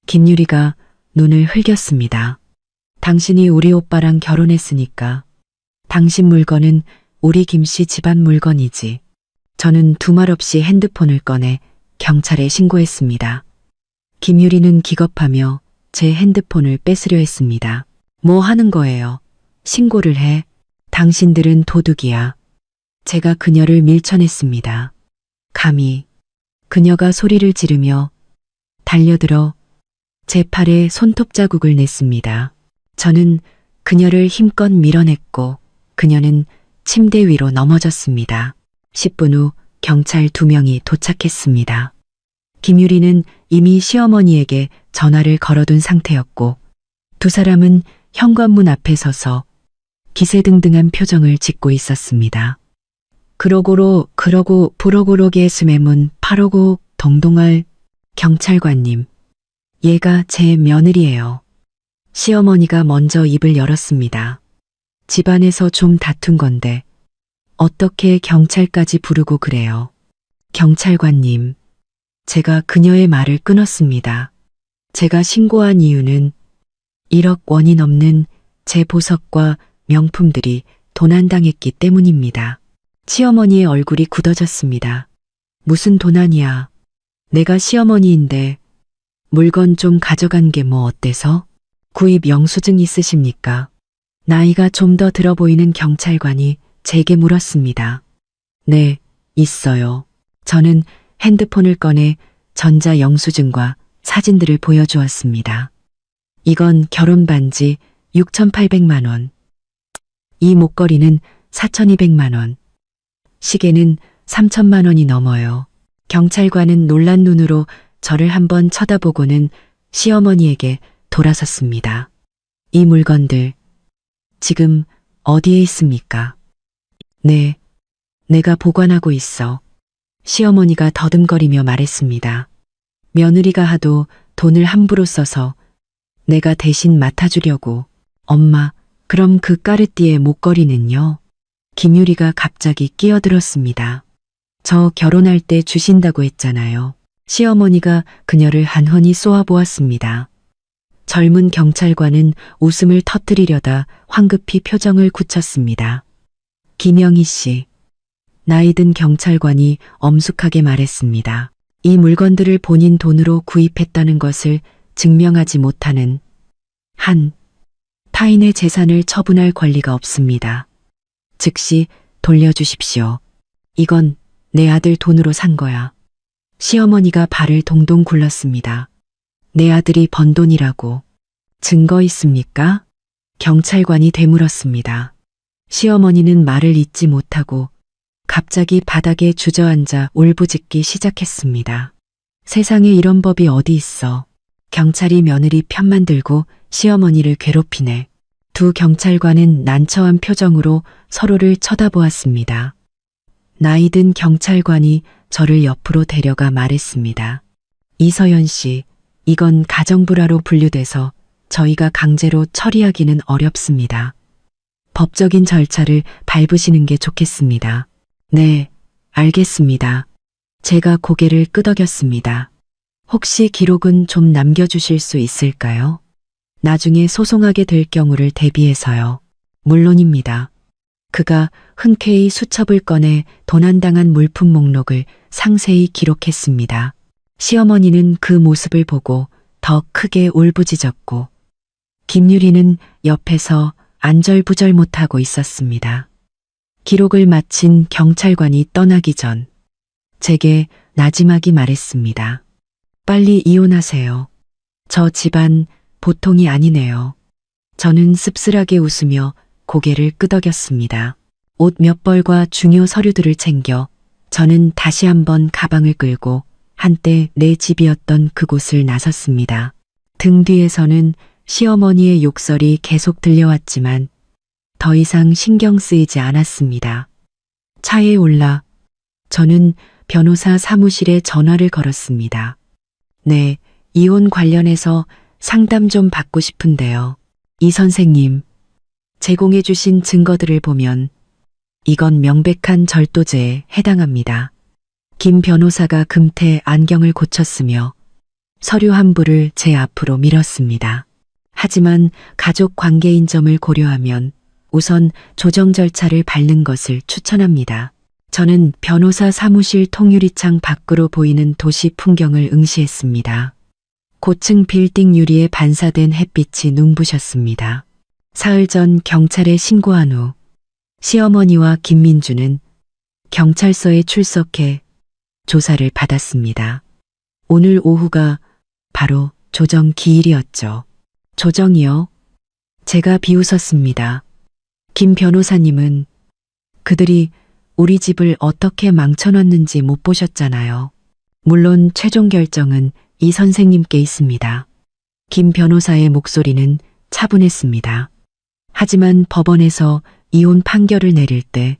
김유리가 눈을 흘겼습니다. 당신이 우리 오빠랑 결혼했으니까 당신 물건은 우리 김씨 집안 물건이지. 저는 두말 없이 핸드폰을 꺼내 경찰에 신고했습니다. 김유리는 기겁하며 제 핸드폰을 뺏으려 했습니다. 뭐 하는 거예요? 신고를 해. 당신들은 도둑이야. 제가 그녀를 밀쳐냈습니다. 감히. 그녀가 소리를 지르며 달려들어 제 팔에 손톱 자국을 냈습니다. 저는 그녀를 힘껏 밀어냈고 그녀는 침대 위로 넘어졌습니다. 10분 후 경찰 2명이 도착했습니다. 김유리는 이미 시어머니에게 전화를 걸어둔 상태였고 두 사람은 현관문 앞에 서서 기세등등한 표정을 짓고 있었습니다. 그러고 부러고로게 스매문 파로고 동동할 경찰관님. 얘가 제 며느리예요. 시어머니가 먼저 입을 열었습니다. 집안에서 좀 다툰 건데 어떻게 경찰까지 부르고 그래요. 경찰관님. 제가 그녀의 말을 끊었습니다. 제가 신고한 이유는 1억 원이 넘는 제 보석과 명품들이 도난당했기 때문입니다. 시어머니의 얼굴이 굳어졌습니다. 무슨 도난이야. 내가 시어머니인데 물건 좀 가져간 게 뭐 어때서? 구입 영수증 있으십니까? 나이가 좀 더 들어 보이는 경찰관이 제게 물었습니다. 네, 있어요. 저는 핸드폰을 꺼내 전자 영수증과 사진들을 보여주었습니다. 이건 결혼 반지 6,800만 원. 이 목걸이는 4,200만 원. 시계는 3천만 원이 넘어요. 경찰관은 놀란 눈으로 저를 한번 쳐다보고는 시어머니에게 돌아섰습니다. 이 물건들 지금 어디에 있습니까? 네, 내가 보관하고 있어. 시어머니가 더듬거리며 말했습니다. 며느리가 하도 돈을 함부로 써서 내가 대신 맡아주려고. 엄마, 그럼 그 까르띠에 목걸이는요? 김유리가 갑자기 끼어들었습니다. 저 결혼할 때 주신다고 했잖아요. 시어머니가 그녀를 한헌히 쏘아보았습니다. 젊은 경찰관은 웃음을 터뜨리려다 황급히 표정을 굳혔습니다. 김영희 씨. 나이 든 경찰관이 엄숙하게 말했습니다. 이 물건들을 본인 돈으로 구입했다는 것을 증명하지 못하는 한, 타인의 재산을 처분할 권리가 없습니다. 즉시 돌려주십시오. 이건 내 아들 돈으로 산 거야. 시어머니가 발을 동동 굴렀습니다. 내 아들이 번 돈이라고. 증거 있습니까? 경찰관이 되물었습니다. 시어머니는 말을 잇지 못하고 갑자기 바닥에 주저앉아 울부짖기 시작했습니다. 세상에 이런 법이 어디 있어. 경찰이 며느리 편만 들고 시어머니를 괴롭히네. 두 경찰관은 난처한 표정으로 서로를 쳐다보았습니다. 나이 든 경찰관이 저를 옆으로 데려가 말했습니다. 이서연 씨, 이건 가정불화로 분류돼서 저희가 강제로 처리하기는 어렵습니다. 법적인 절차를 밟으시는 게 좋겠습니다. 네, 알겠습니다. 제가 고개를 끄덕였습니다. 혹시 기록은 좀 남겨주실 수 있을까요? 나중에 소송하게 될 경우를 대비해서요. 물론입니다. 그가 흔쾌히 수첩을 꺼내 도난당한 물품 목록을 상세히 기록했습니다. 시어머니는 그 모습을 보고 더 크게 울부짖었고 김유리는 옆에서 안절부절 못하고 있었습니다. 기록을 마친 경찰관이 떠나기 전 제게 나지막이 말했습니다. 빨리 이혼하세요. 저 집안 보통이 아니네요. 저는 씁쓸하게 웃으며 고개를 끄덕였습니다. 옷 몇 벌과 중요 서류들을 챙겨 저는 다시 한번 가방을 끌고 한때 내 집이었던 그곳을 나섰습니다. 등 뒤에서는 시어머니의 욕설이 계속 들려왔지만 더 이상 신경 쓰이지 않았습니다. 차에 올라 저는 변호사 사무실에 전화를 걸었습니다. 네, 이혼 관련해서 상담 좀 받고 싶은데요. 이 선생님, 제공해 주신 증거들을 보면 이건 명백한 절도죄에 해당합니다. 김 변호사가 금태 안경을 고쳤으며 서류 한 부를 제 앞으로 밀었습니다. 하지만 가족 관계인 점을 고려하면 우선 조정 절차를 밟는 것을 추천합니다. 저는 변호사 사무실 통유리창 밖으로 보이는 도시 풍경을 응시했습니다. 고층 빌딩 유리에 반사된 햇빛이 눈부셨습니다. 사흘 전 경찰에 신고한 후 시어머니와 김민주는 경찰서에 출석해 조사를 받았습니다. 오늘 오후가 바로 조정 기일이었죠. 조정이요? 제가 비웃었습니다. 김 변호사님은 그들이 우리 집을 어떻게 망쳐놨는지 못 보셨잖아요. 물론 최종 결정은 이 선생님께 있습니다. 김 변호사의 목소리는 차분했습니다. 하지만 법원에서 이혼 판결을 내릴 때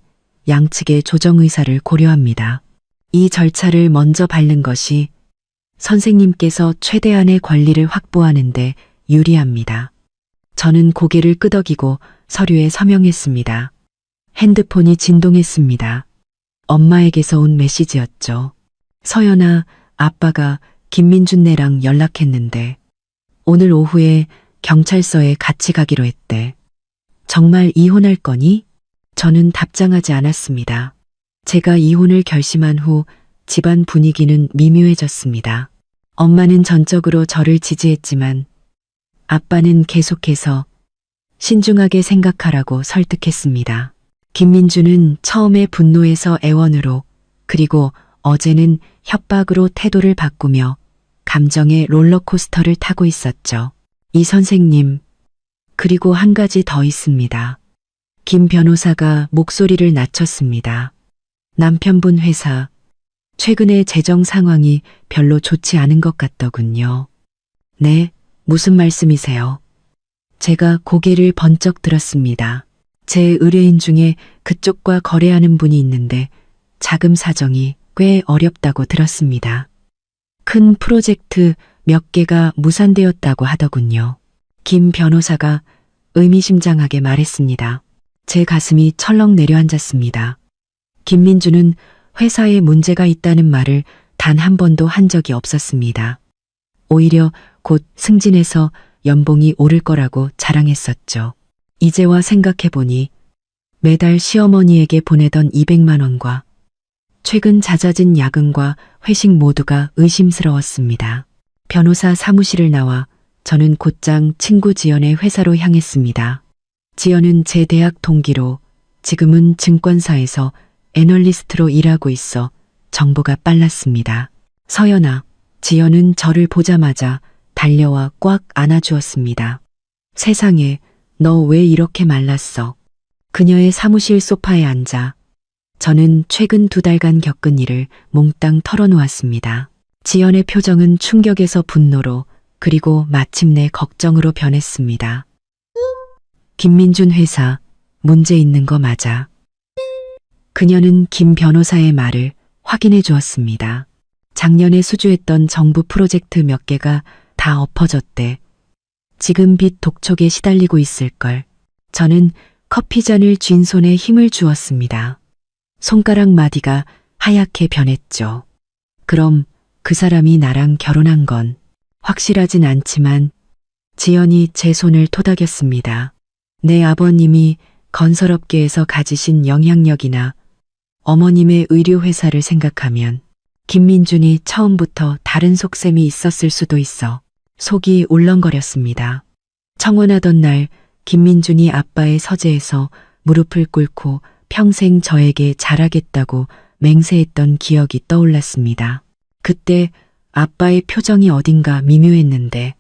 양측의 조정 의사를 고려합니다. 이 절차를 먼저 밟는 것이 선생님께서 최대한의 권리를 확보하는 데 유리합니다. 저는 고개를 끄덕이고 서류에 서명했습니다. 핸드폰이 진동했습니다. 엄마에게서 온 메시지였죠. 서연아, 아빠가 김민준네랑 연락했는데 오늘 오후에 경찰서에 같이 가기로 했대. 정말 이혼할 거니? 저는 답장하지 않았습니다. 제가 이혼을 결심한 후 집안 분위기는 미묘해졌습니다. 엄마는 전적으로 저를 지지했지만 아빠는 계속해서 신중하게 생각하라고 설득했습니다. 김민주는 처음에 분노에서 애원으로 그리고 어제는 협박으로 태도를 바꾸며 감정의 롤러코스터를 타고 있었죠. 이 선생님, 그리고 한 가지 더 있습니다. 김 변호사가 목소리를 낮췄습니다. 남편분 회사, 최근에 재정 상황이 별로 좋지 않은 것 같더군요. 네, 무슨 말씀이세요? 제가 고개를 번쩍 들었습니다. 제 의뢰인 중에 그쪽과 거래하는 분이 있는데 자금 사정이 꽤 어렵다고 들었습니다. 큰 프로젝트 몇 개가 무산되었다고 하더군요. 김 변호사가 의미심장하게 말했습니다. 제 가슴이 철렁 내려앉았습니다. 김민주는 회사에 문제가 있다는 말을 단 한 번도 한 적이 없었습니다. 오히려 곧 승진해서 연봉이 오를 거라고 자랑했었죠. 이제와 생각해보니 매달 시어머니에게 보내던 200만 원과 최근 잦아진 야근과 회식 모두가 의심스러웠습니다. 변호사 사무실을 나와 저는 곧장 친구 지연의 회사로 향했습니다. 지연은 제 대학 동기로 지금은 증권사에서 애널리스트로 일하고 있어 정보가 빨랐습니다. 서연아, 지연은 저를 보자마자 달려와 꽉 안아주었습니다. 세상에, 너 왜 이렇게 말랐어? 그녀의 사무실 소파에 앉아 저는 최근 2달간 겪은 일을 몽땅 털어놓았습니다. 지연의 표정은 충격에서 분노로 그리고 마침내 걱정으로 변했습니다. 김민준 회사, 문제 있는 거 맞아. 그녀는 김 변호사의 말을 확인해 주었습니다. 작년에 수주했던 정부 프로젝트 몇 개가 다 엎어졌대. 지금 빚 독촉에 시달리고 있을걸. 저는 커피잔을 쥔 손에 힘을 주었습니다. 손가락 마디가 하얗게 변했죠. 그럼 그 사람이 나랑 결혼한 건 확실하진 않지만 지연이 제 손을 토닥였습니다. 내 아버님이 건설업계에서 가지신 영향력이나 어머님의 의류회사를 생각하면 김민준이 처음부터 다른 속셈이 있었을 수도 있어 속이 울렁거렸습니다. 청혼하던 날 김민준이 아빠의 서재에서 무릎을 꿇고 평생 저에게 잘하겠다고 맹세했던 기억이 떠올랐습니다. 그때 아빠의 표정이 어딘가 미묘했는데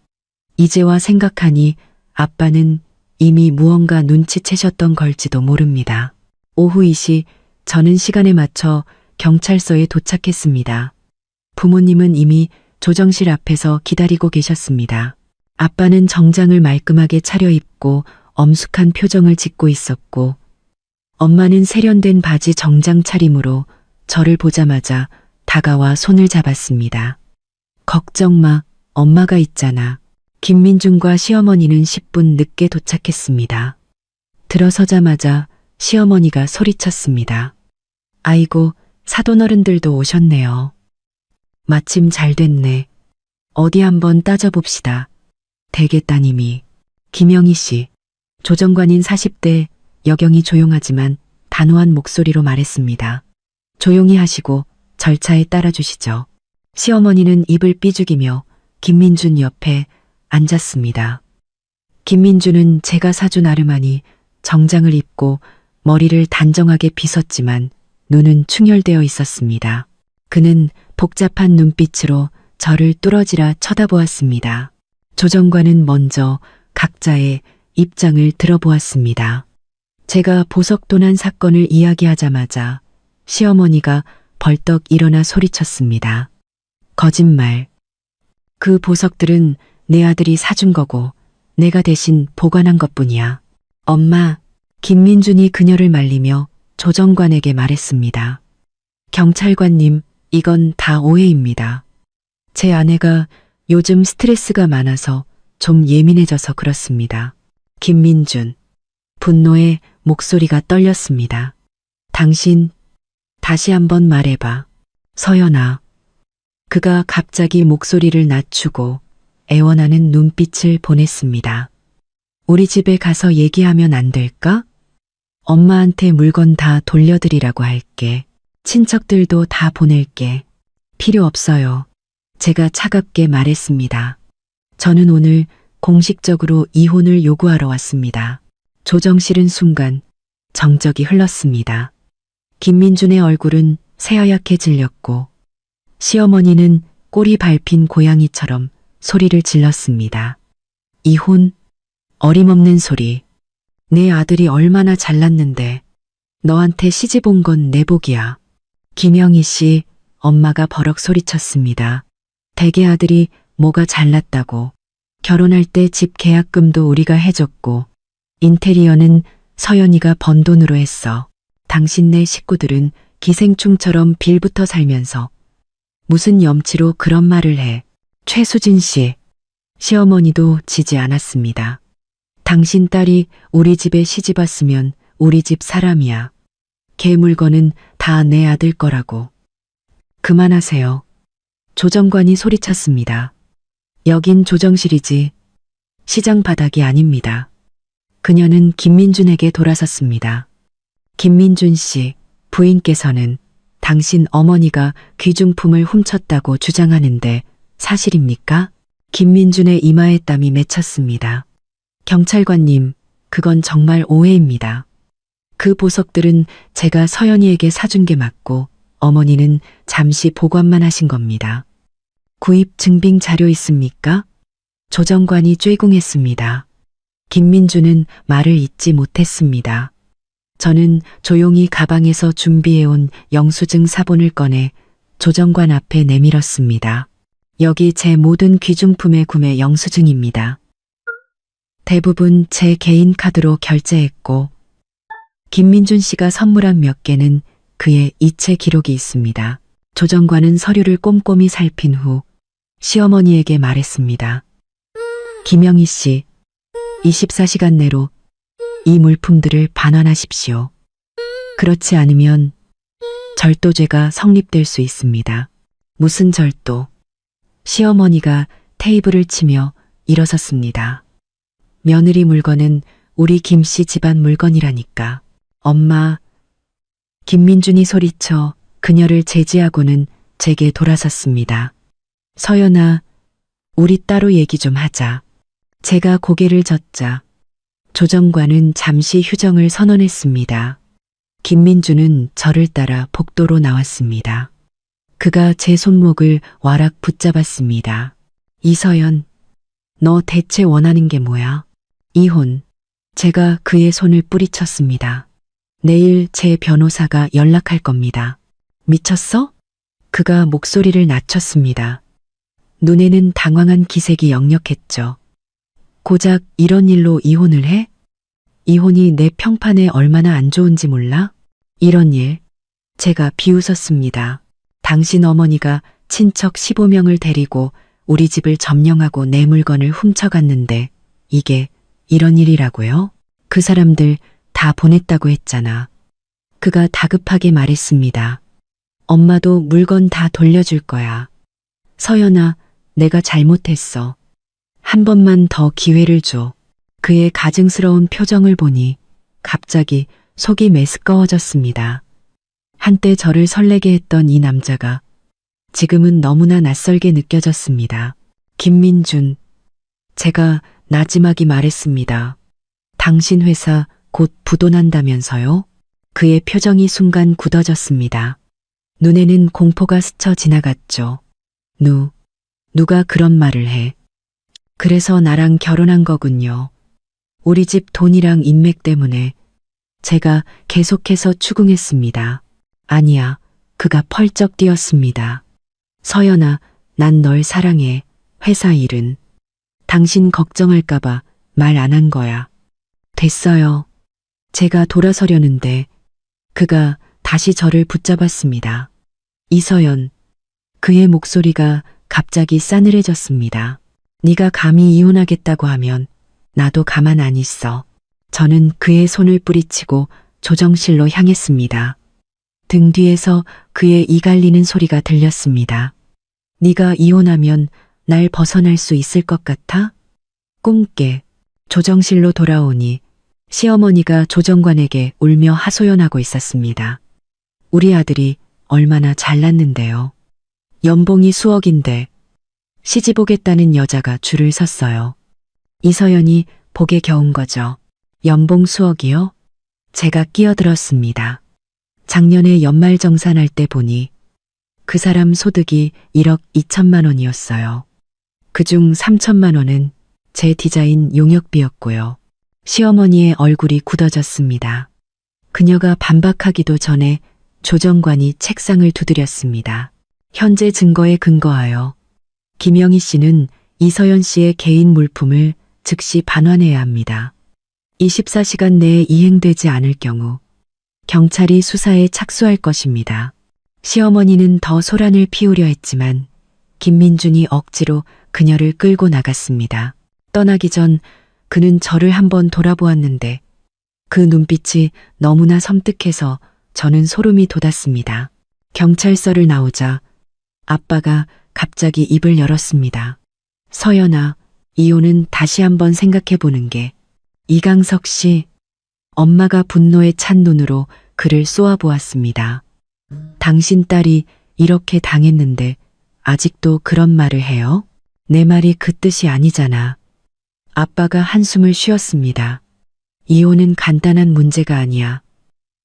이제와 생각하니 아빠는 이미 무언가 눈치채셨던 걸지도 모릅니다. 오후 2시 저는 시간에 맞춰 경찰서에 도착했습니다. 부모님은 이미 조정실 앞에서 기다리고 계셨습니다. 아빠는 정장을 말끔하게 차려입고 엄숙한 표정을 짓고 있었고 엄마는 세련된 바지 정장 차림으로 저를 보자마자 다가와 손을 잡았습니다. 걱정 마, 엄마가 있잖아. 김민준과 시어머니는 10분 늦게 도착했습니다. 들어서자마자 시어머니가 소리쳤습니다. 아이고, 사돈어른들도 오셨네요. 마침 잘 됐네. 어디 한번 따져봅시다. 대개 따님이. 김영희 씨. 조정관인 40대 여경이 조용하지만 단호한 목소리로 말했습니다. 조용히 하시고 절차에 따라주시죠. 시어머니는 입을 삐죽이며 김민준 옆에 앉았습니다. 김민준은 제가 사준 아르마니 정장을 입고 머리를 단정하게 빗었지만 눈은 충혈되어 있었습니다. 그는 복잡한 눈빛으로 저를 뚫어지라 쳐다보았습니다. 조정관은 먼저 각자의 입장을 들어보았습니다. 제가 보석도난 사건을 이야기하자마자 시어머니가 벌떡 일어나 소리쳤습니다. 거짓말. 그 보석들은 내 아들이 사준 거고 내가 대신 보관한 것뿐이야. 엄마, 김민준이 그녀를 말리며 조정관에게 말했습니다. 경찰관님, 이건 다 오해입니다. 제 아내가 요즘 스트레스가 많아서 좀 예민해져서 그렇습니다. 김민준. 분노에 목소리가 떨렸습니다. 당신, 다시 한번 말해봐. 서연아. 그가 갑자기 목소리를 낮추고 애원하는 눈빛을 보냈습니다. 우리 집에 가서 얘기하면 안 될까? 엄마한테 물건 다 돌려드리라고 할게. 친척들도 다 보낼게. 필요 없어요. 제가 차갑게 말했습니다. 저는 오늘 공식적으로 이혼을 요구하러 왔습니다. 조정실은 순간 정적이 흘렀습니다. 김민준의 얼굴은 새하얗게 질렸고 시어머니는 꼬리 밟힌 고양이처럼 소리를 질렀습니다. 이혼? 어림없는 소리. 내 아들이 얼마나 잘났는데 너한테 시집 온 건 내 복이야. 김영희 씨, 엄마가 버럭 소리쳤습니다. 대개 아들이 뭐가 잘났다고. 결혼할 때 집 계약금도 우리가 해줬고 인테리어는 서연이가 번 돈으로 했어. 당신네 식구들은 기생충처럼 빌붙어 살면서 무슨 염치로 그런 말을 해. 최수진 씨. 시어머니도 지지 않았습니다. 당신 딸이 우리 집에 시집 왔으면 우리 집 사람이야. 걔 물건은 다 내 아들 거라고. 그만하세요. 조정관이 소리쳤습니다. 여긴 조정실이지. 시장 바닥이 아닙니다. 그녀는 김민준에게 돌아섰습니다. 김민준 씨, 부인께서는 당신 어머니가 귀중품을 훔쳤다고 주장하는데 사실입니까? 김민준의 이마에 땀이 맺혔습니다. 경찰관님, 그건 정말 오해입니다. 그 보석들은 제가 서연이에게 사준 게 맞고 어머니는 잠시 보관만 하신 겁니다. 구입 증빙 자료 있습니까? 조정관이 쬐궁했습니다. 김민주는 말을 잇지 못했습니다. 저는 조용히 가방에서 준비해온 영수증 사본을 꺼내 조정관 앞에 내밀었습니다. 여기 제 모든 귀중품의 구매 영수증입니다. 대부분 제 개인 카드로 결제했고 김민준 씨가 선물한 몇 개는 그의 이체 기록이 있습니다. 조정관은 서류를 꼼꼼히 살핀 후 시어머니에게 말했습니다. 김영희 씨, 24시간 내로 이 물품들을 반환하십시오. 그렇지 않으면 절도죄가 성립될 수 있습니다. 무슨 절도? 시어머니가 테이블을 치며 일어섰습니다. 며느리 물건은 우리 김 씨 집안 물건이라니까. 엄마. 김민준이 소리쳐 그녀를 제지하고는 제게 돌아섰습니다. 서연아, 우리 따로 얘기 좀 하자. 제가 고개를 젓자 조정관은 잠시 휴정을 선언했습니다. 김민주는 저를 따라 복도로 나왔습니다. 그가 제 손목을 와락 붙잡았습니다. 이서연, 너 대체 원하는 게 뭐야? 이혼. 제가 그의 손을 뿌리쳤습니다. 내일 제 변호사가 연락할 겁니다. 미쳤어? 그가 목소리를 낮췄습니다. 눈에는 당황한 기색이 역력했죠. 고작 이런 일로 이혼을 해? 이혼이 내 평판에 얼마나 안 좋은지 몰라? 이런 일. 제가 비웃었습니다. 당신 어머니가 친척 15명을 데리고 우리 집을 점령하고 내 물건을 훔쳐갔는데 이게 이런 일이라고요? 그 사람들 다 보냈다고 했잖아. 그가 다급하게 말했습니다. 엄마도 물건 다 돌려줄 거야. 서연아, 내가 잘못했어. 한 번만 더 기회를 줘. 그의 가증스러운 표정을 보니 갑자기 속이 메스꺼워졌습니다. 한때 저를 설레게 했던 이 남자가 지금은 너무나 낯설게 느껴졌습니다. 김민준. 제가 나지막이 말했습니다. 당신 회사 곧 부도난다면서요? 그의 표정이 순간 굳어졌습니다. 눈에는 공포가 스쳐 지나갔죠. 누가 그런 말을 해? 그래서 나랑 결혼한 거군요. 우리 집 돈이랑 인맥 때문에 제가 계속해서 추궁했습니다. 아니야, 그가 펄쩍 뛰었습니다. 서연아, 난 널 사랑해. 회사 일은. 당신 걱정할까봐 말 안 한 거야. 됐어요. 제가 돌아서려는데 그가 다시 저를 붙잡았습니다. 이서연. 그의 목소리가 갑자기 싸늘해졌습니다. 네가 감히 이혼하겠다고 하면 나도 가만 안 있어. 저는 그의 손을 뿌리치고 조정실로 향했습니다. 등 뒤에서 그의 이 갈리는 소리가 들렸습니다. 네가 이혼하면 날 벗어날 수 있을 것 같아? 꿈깨. 조정실로 돌아오니 시어머니가 조정관에게 울며 하소연하고 있었습니다. 우리 아들이 얼마나 잘났는데요. 연봉이 수억인데 시집 오겠다는 여자가 줄을 섰어요. 이서연이 복에 겨운 거죠. 연봉 수억이요? 제가 끼어들었습니다. 작년에 연말정산할 때 보니 그 사람 소득이 1억 2천만 원이었어요. 그중 3천만 원은 제 디자인 용역비였고요. 시어머니의 얼굴이 굳어졌습니다. 그녀가 반박하기도 전에 조정관이 책상을 두드렸습니다. 현재 증거에 근거하여 김영희 씨는 이서연 씨의 개인 물품을 즉시 반환해야 합니다. 24시간 내에 이행되지 않을 경우 경찰이 수사에 착수할 것입니다. 시어머니는 더 소란을 피우려 했지만 김민준이 억지로 그녀를 끌고 나갔습니다. 떠나기 전 그는 저를 한번 돌아보았는데 그 눈빛이 너무나 섬뜩해서 저는 소름이 돋았습니다. 경찰서를 나오자 아빠가 갑자기 입을 열었습니다. 서연아, 이혼은 다시 한번 생각해 보는 게. 이강석 씨, 엄마가 분노에 찬 눈으로 그를 쏘아보았습니다. 당신 딸이 이렇게 당했는데 아직도 그런 말을 해요? 내 말이 그 뜻이 아니잖아. 아빠가 한숨을 쉬었습니다. 이혼은 간단한 문제가 아니야.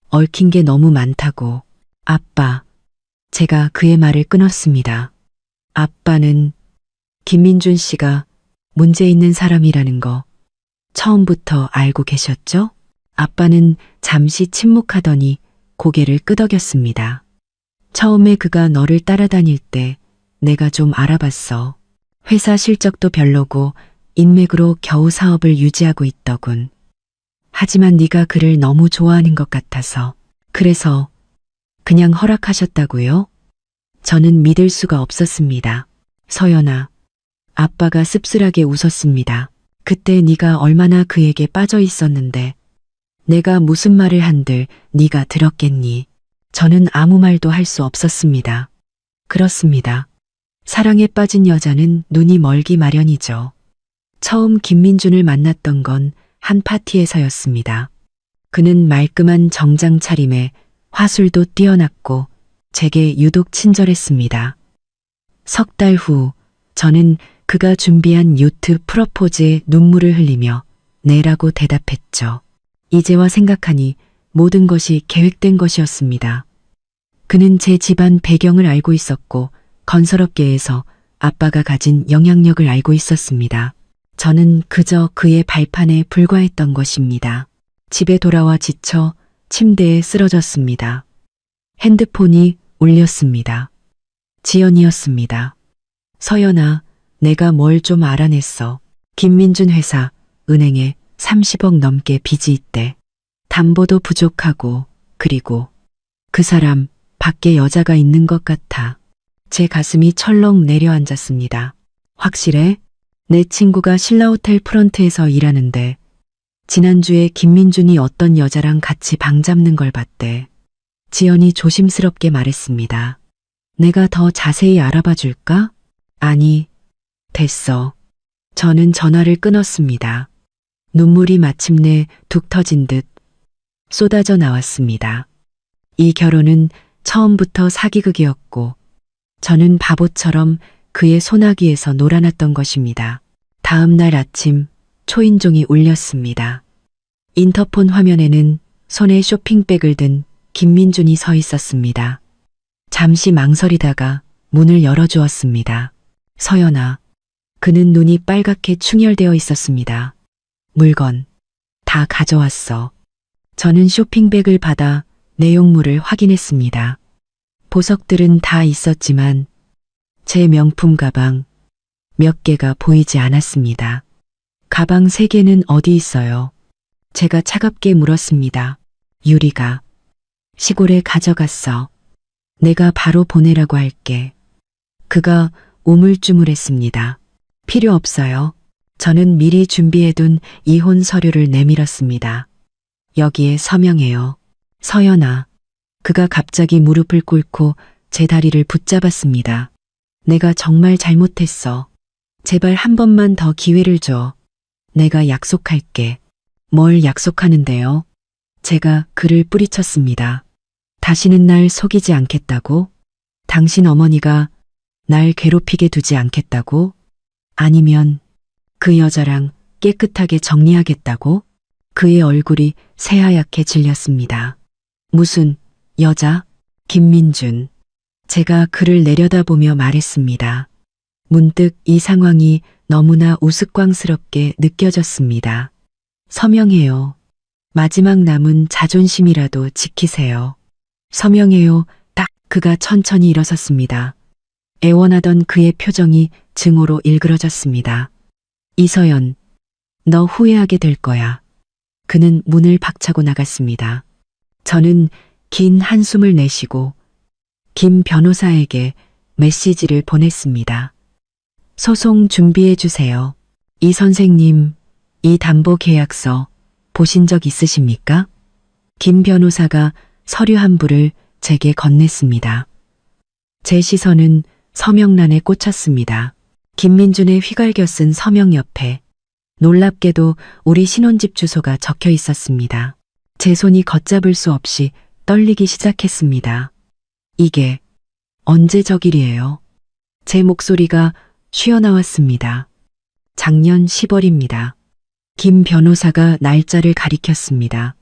얽힌 게 너무 많다고. 아빠, 제가 그의 말을 끊었습니다. 아빠는 김민준 씨가 문제 있는 사람이라는 거 처음부터 알고 계셨죠? 아빠는 잠시 침묵하더니 고개를 끄덕였습니다. 처음에 그가 너를 따라다닐 때 내가 좀 알아봤어. 회사 실적도 별로고 인맥으로 겨우 사업을 유지하고 있더군. 하지만 네가 그를 너무 좋아하는 것 같아서. 그래서 그냥 허락하셨다고요? 저는 믿을 수가 없었습니다. 서연아, 아빠가 씁쓸하게 웃었습니다. 그때 네가 얼마나 그에게 빠져 있었는데 내가 무슨 말을 한들 네가 들었겠니? 저는 아무 말도 할 수 없었습니다. 그렇습니다. 사랑에 빠진 여자는 눈이 멀기 마련이죠. 처음 김민준을 만났던 건 한 파티에서였습니다. 그는 말끔한 정장 차림에 화술도 뛰어났고 제게 유독 친절했습니다. 석 달 후 저는 그가 준비한 요트 프러포즈에 눈물을 흘리며 네라고 대답했죠. 이제와 생각하니 모든 것이 계획된 것이었습니다. 그는 제 집안 배경을 알고 있었고 건설업계에서 아빠가 가진 영향력을 알고 있었습니다. 저는 그저 그의 발판에 불과했던 것입니다. 집에 돌아와 지쳐 침대에 쓰러졌습니다. 핸드폰이 울렸습니다. 지연이었습니다. 서연아, 내가 뭘 좀 알아냈어. 김민준 회사, 은행에 30억 넘게 빚이 있대. 담보도 부족하고, 그리고 그 사람 밖에 여자가 있는 것 같아. 제 가슴이 철렁 내려앉았습니다. 확실해? 내 친구가 신라호텔 프런트에서 일하는데 지난주에 김민준이 어떤 여자랑 같이 방 잡는 걸 봤대. 지연이 조심스럽게 말했습니다. 내가 더 자세히 알아봐 줄까? 아니, 됐어. 저는 전화를 끊었습니다. 눈물이 마침내 툭 터진 듯 쏟아져 나왔습니다. 이 결혼은 처음부터 사기극이었고 저는 바보처럼 그의 소나기에서 놀아났던 것입니다. 다음 날 아침 초인종이 울렸습니다. 인터폰 화면에는 손에 쇼핑백을 든 김민준이 서 있었습니다. 잠시 망설이다가 문을 열어주었습니다. 서연아. 그는 눈이 빨갛게 충혈되어 있었습니다. 물건 다 가져왔어. 저는 쇼핑백을 받아 내용물을 확인했습니다. 보석들은 다 있었지만 제 명품 가방 몇 개가 보이지 않았습니다. 가방 3개는 어디 있어요? 제가 차갑게 물었습니다. 유리가 시골에 가져갔어. 내가 바로 보내라고 할게. 그가 우물쭈물했습니다. 필요 없어요. 저는 미리 준비해둔 이혼 서류를 내밀었습니다. 여기에 서명해요. 서연아. 그가 갑자기 무릎을 꿇고 제 다리를 붙잡았습니다. 내가 정말 잘못했어. 제발 한 번만 더 기회를 줘. 내가 약속할게. 뭘 약속하는데요? 제가 그를 뿌리쳤습니다. 다시는 날 속이지 않겠다고? 당신 어머니가 날 괴롭히게 두지 않겠다고? 아니면 그 여자랑 깨끗하게 정리하겠다고? 그의 얼굴이 새하얗게 질렸습니다. 무슨 여자? 김민준. 제가 그를 내려다보며 말했습니다. 문득 이 상황이 너무나 우스꽝스럽게 느껴졌습니다. 서명해요. 마지막 남은 자존심이라도 지키세요. 서명해요. 딱 그가 천천히 일어섰습니다. 애원하던 그의 표정이 증오로 일그러졌습니다. 이서연, 너 후회하게 될 거야. 그는 문을 박차고 나갔습니다. 저는 긴 한숨을 내쉬고 김 변호사에게 메시지를 보냈습니다. 소송 준비해 주세요. 이 선생님, 이 담보 계약서 보신 적 있으십니까? 김 변호사가 서류 한 부를 제게 건넸습니다. 제 시선은 서명란에 꽂혔습니다. 김민준의 휘갈겨 쓴 서명 옆에 놀랍게도 우리 신혼집 주소가 적혀 있었습니다. 제 손이 걷잡을 수 없이 떨리기 시작했습니다. 이게 언제 저길이에요? 제 목소리가 쉬어나왔습니다. 작년 10월입니다. 김 변호사가 날짜를 가리켰습니다.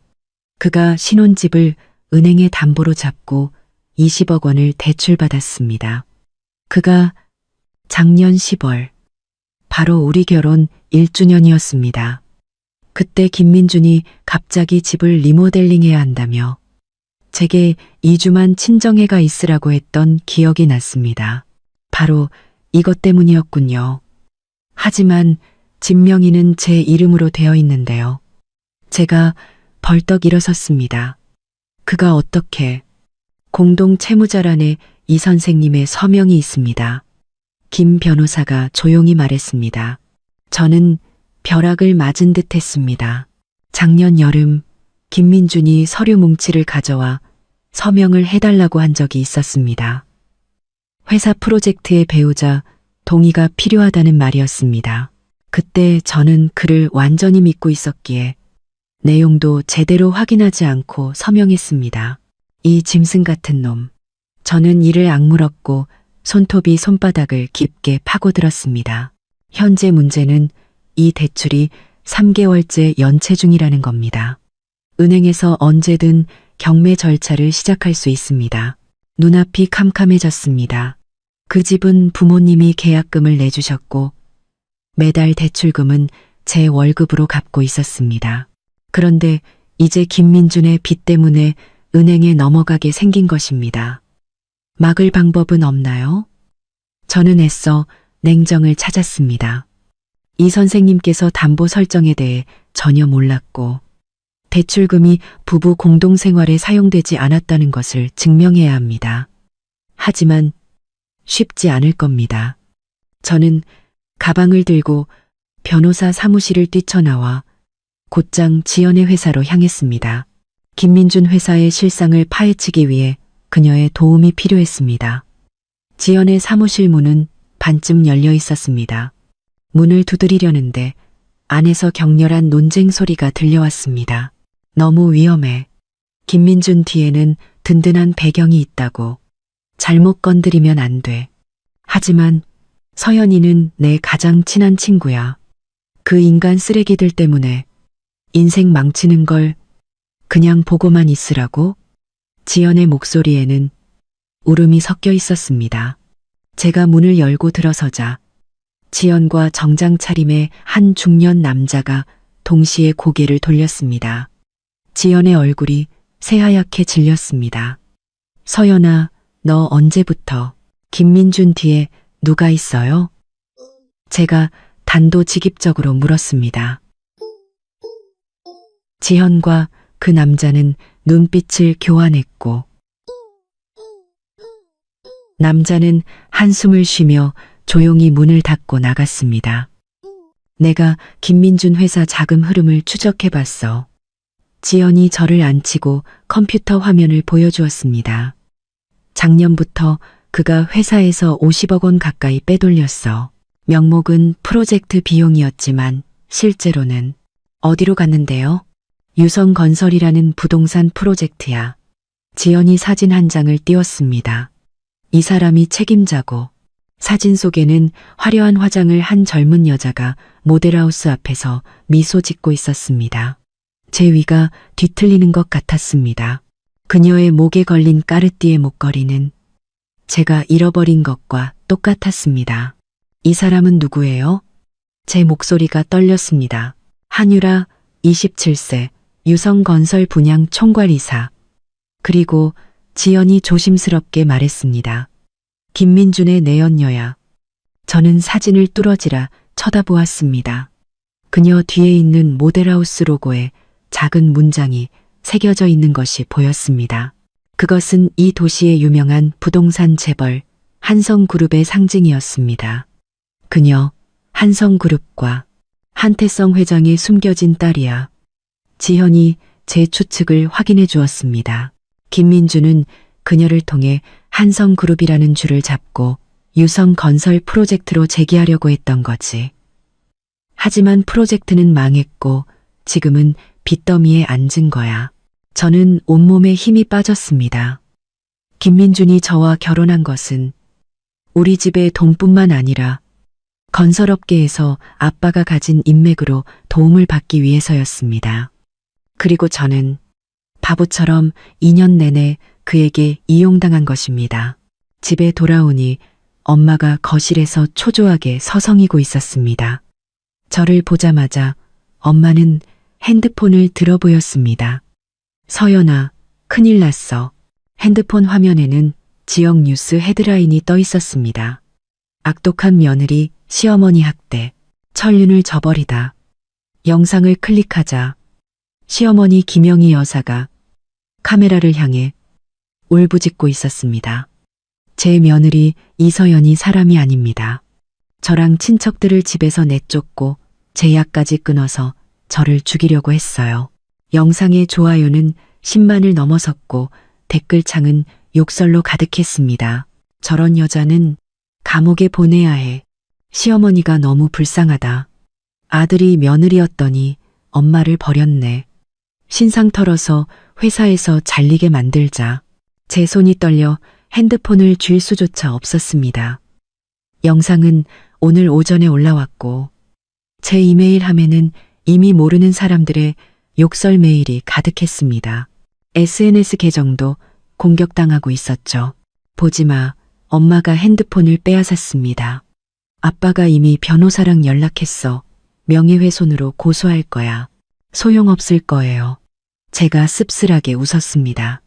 그가 신혼집을 은행에 담보로 잡고 20억 원을 대출받았습니다. 그가 작년 10월, 바로 우리 결혼 1주년이었습니다. 그때 김민준이 갑자기 집을 리모델링해야 한다며 제게 2주만 친정해가 있으라고 했던 기억이 났습니다. 바로 이것 때문이었군요. 하지만 집 명의는 제 이름으로 되어 있는데요. 제가 벌떡 일어섰습니다. 그가 어떻게 공동 채무자란에 이 선생님의 서명이 있습니다. 김 변호사가 조용히 말했습니다. 저는 벼락을 맞은 듯 했습니다. 작년 여름 김민준이 서류 뭉치를 가져와 서명을 해달라고 한 적이 있었습니다. 회사 프로젝트의 배우자 동의가 필요하다는 말이었습니다. 그때 저는 그를 완전히 믿고 있었기에 내용도 제대로 확인하지 않고 서명했습니다. 이 짐승 같은 놈. 저는 이를 악물었고 손톱이 손바닥을 깊게 파고들었습니다. 현재 문제는 이 대출이 3개월째 연체 중이라는 겁니다. 은행에서 언제든 경매 절차를 시작할 수 있습니다. 눈앞이 캄캄해졌습니다. 그 집은 부모님이 계약금을 내주셨고 매달 대출금은 제 월급으로 갚고 있었습니다. 그런데 이제 김민준의 빚 때문에 은행에 넘어가게 생긴 것입니다. 막을 방법은 없나요? 저는 애써 냉정을 찾았습니다. 이 선생님께서 담보 설정에 대해 전혀 몰랐고 대출금이 부부 공동생활에 사용되지 않았다는 것을 증명해야 합니다. 하지만 쉽지 않을 겁니다. 저는 가방을 들고 변호사 사무실을 뛰쳐나와 곧장 지연의 회사로 향했습니다. 김민준 회사의 실상을 파헤치기 위해 그녀의 도움이 필요했습니다. 지연의 사무실 문은 반쯤 열려 있었습니다. 문을 두드리려는데 안에서 격렬한 논쟁 소리가 들려왔습니다. 너무 위험해. 김민준 뒤에는 든든한 배경이 있다고. 잘못 건드리면 안 돼. 하지만 서연이는 내 가장 친한 친구야. 그 인간 쓰레기들 때문에 인생 망치는 걸 그냥 보고만 있으라고? 지연의 목소리에는 울음이 섞여 있었습니다. 제가 문을 열고 들어서자 지연과 정장 차림의 한 중년 남자가 동시에 고개를 돌렸습니다. 지연의 얼굴이 새하얗게 질렸습니다. 서연아, 너 언제부터 김민준 뒤에 누가 있어요? 제가 단도직입적으로 물었습니다. 지연과 그 남자는 눈빛을 교환했고 남자는 한숨을 쉬며 조용히 문을 닫고 나갔습니다. 내가 김민준 회사 자금 흐름을 추적해봤어. 지연이 저를 앉히고 컴퓨터 화면을 보여주었습니다. 작년부터 그가 회사에서 50억 원 가까이 빼돌렸어. 명목은 프로젝트 비용이었지만 실제로는 어디로 갔는데요? 유성건설이라는 부동산 프로젝트야. 지연이 사진 한 장을 띄웠습니다. 이 사람이 책임자고 사진 속에는 화려한 화장을 한 젊은 여자가 모델하우스 앞에서 미소 짓고 있었습니다. 제 위가 뒤틀리는 것 같았습니다. 그녀의 목에 걸린 까르띠에 목걸이는 제가 잃어버린 것과 똑같았습니다. 이 사람은 누구예요? 제 목소리가 떨렸습니다. 한유라 27세 유성건설 분양 총괄이사. 그리고 지연이 조심스럽게 말했습니다. 김민준의 내연녀야. 저는 사진을 뚫어지라 쳐다보았습니다. 그녀 뒤에 있는 모델하우스 로고에 작은 문장이 새겨져 있는 것이 보였습니다. 그것은 이 도시의 유명한 부동산 재벌 한성그룹의 상징이었습니다. 그녀 한성그룹과 한태성 회장의 숨겨진 딸이야. 지현이 제 추측을 확인해 주었습니다. 김민준은 그녀를 통해 한성그룹이라는 줄을 잡고 유성 건설 프로젝트로 재기하려고 했던 거지. 하지만 프로젝트는 망했고 지금은 빚더미에 앉은 거야. 저는 온몸에 힘이 빠졌습니다. 김민준이 저와 결혼한 것은 우리 집의 돈뿐만 아니라 건설업계에서 아빠가 가진 인맥으로 도움을 받기 위해서였습니다. 그리고 저는 바보처럼 2년 내내 그에게 이용당한 것입니다. 집에 돌아오니 엄마가 거실에서 초조하게 서성이고 있었습니다. 저를 보자마자 엄마는 핸드폰을 들어 보였습니다. 서연아, 큰일 났어. 핸드폰 화면에는 지역 뉴스 헤드라인이 떠 있었습니다. 악독한 며느리, 시어머니 학대, 천륜을 저버리다. 영상을 클릭하자 시어머니 김영희 여사가 카메라를 향해 울부짖고 있었습니다. 제 며느리 이서연이 사람이 아닙니다. 저랑 친척들을 집에서 내쫓고 제약까지 끊어서 저를 죽이려고 했어요. 영상의 좋아요는 10만을 넘어섰고 댓글창은 욕설로 가득했습니다. 저런 여자는 감옥에 보내야 해. 시어머니가 너무 불쌍하다. 아들이 며느리였더니 엄마를 버렸네. 신상 털어서 회사에서 잘리게 만들자. 제 손이 떨려 핸드폰을 쥘 수조차 없었습니다. 영상은 오늘 오전에 올라왔고 제 이메일 함에는 이미 모르는 사람들의 욕설 메일이 가득했습니다. SNS 계정도 공격당하고 있었죠. 보지마, 엄마가 핸드폰을 빼앗았습니다. 아빠가 이미 변호사랑 연락했어. 명예훼손으로 고소할 거야. 소용없을 거예요. 제가 씁쓸하게 웃었습니다.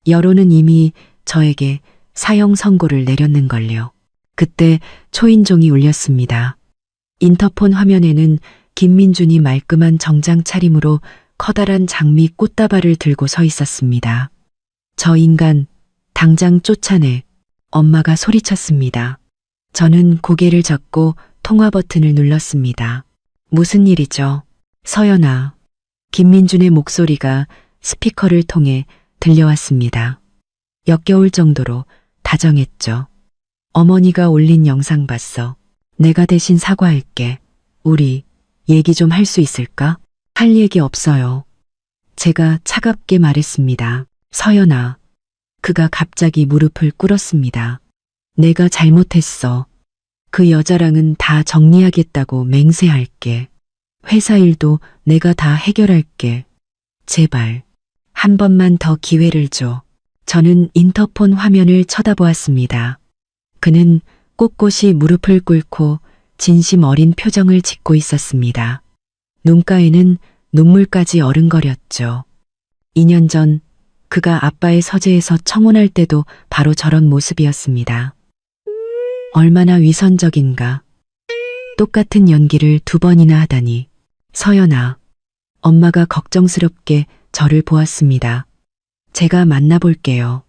여론은 이미 저에게 사형 선고를 내렸는걸요. 그때 초인종이 울렸습니다. 인터폰 화면에는 김민준이 말끔한 정장 차림으로 커다란 장미 꽃다발을 들고 서 있었습니다. 저 인간, 당장 쫓아내. 엄마가 소리쳤습니다. 저는 고개를 젓고 통화 버튼을 눌렀습니다. 무슨 일이죠? 서연아. 김민준의 목소리가 스피커를 통해 들려왔습니다. 역겨울 정도로 다정했죠. 어머니가 올린 영상 봤어. 내가 대신 사과할게. 우리 얘기 좀 할 수 있을까? 할 얘기 없어요. 제가 차갑게 말했습니다. 서연아. 그가 갑자기 무릎을 꿇었습니다. 내가 잘못했어. 그 여자랑은 다 정리하겠다고 맹세할게. 회사 일도 내가 다 해결할게. 제발 한 번만 더 기회를 줘. 저는 인터폰 화면을 쳐다보았습니다. 그는 꼿꼿이 무릎을 꿇고 진심 어린 표정을 짓고 있었습니다. 눈가에는 눈물까지 어른거렸죠. 2년 전 그가 아빠의 서재에서 청혼할 때도 바로 저런 모습이었습니다. 얼마나 위선적인가. 똑같은 연기를 2번이나 하다니. 서연아. 엄마가 걱정스럽게 저를 보았습니다. 제가 만나볼게요.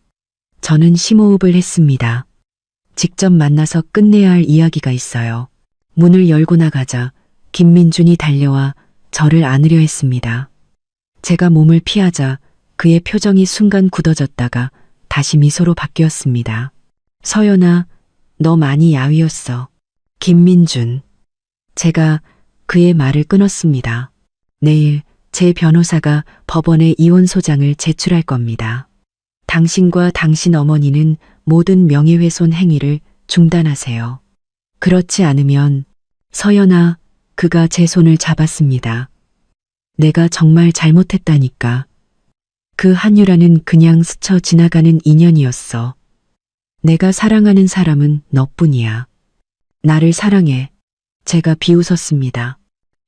저는 심호흡을 했습니다. 직접 만나서 끝내야 할 이야기가 있어요. 문을 열고 나가자 김민준이 달려와 저를 안으려 했습니다. 제가 몸을 피하자 그의 표정이 순간 굳어졌다가 다시 미소로 바뀌었습니다. 서연아, 너 많이 야위었어. 김민준. 제가 그의 말을 끊었습니다. 내일 제 변호사가 법원에 이혼 소장을 제출할 겁니다. 당신과 당신 어머니는 모든 명예훼손 행위를 중단하세요. 그렇지 않으면 서연아, 그가 제 손을 잡았습니다. 내가 정말 잘못했다니까. 그 한유라는 그냥 스쳐 지나가는 인연이었어. 내가 사랑하는 사람은 너뿐이야. 나를 사랑해. 제가 비웃었습니다.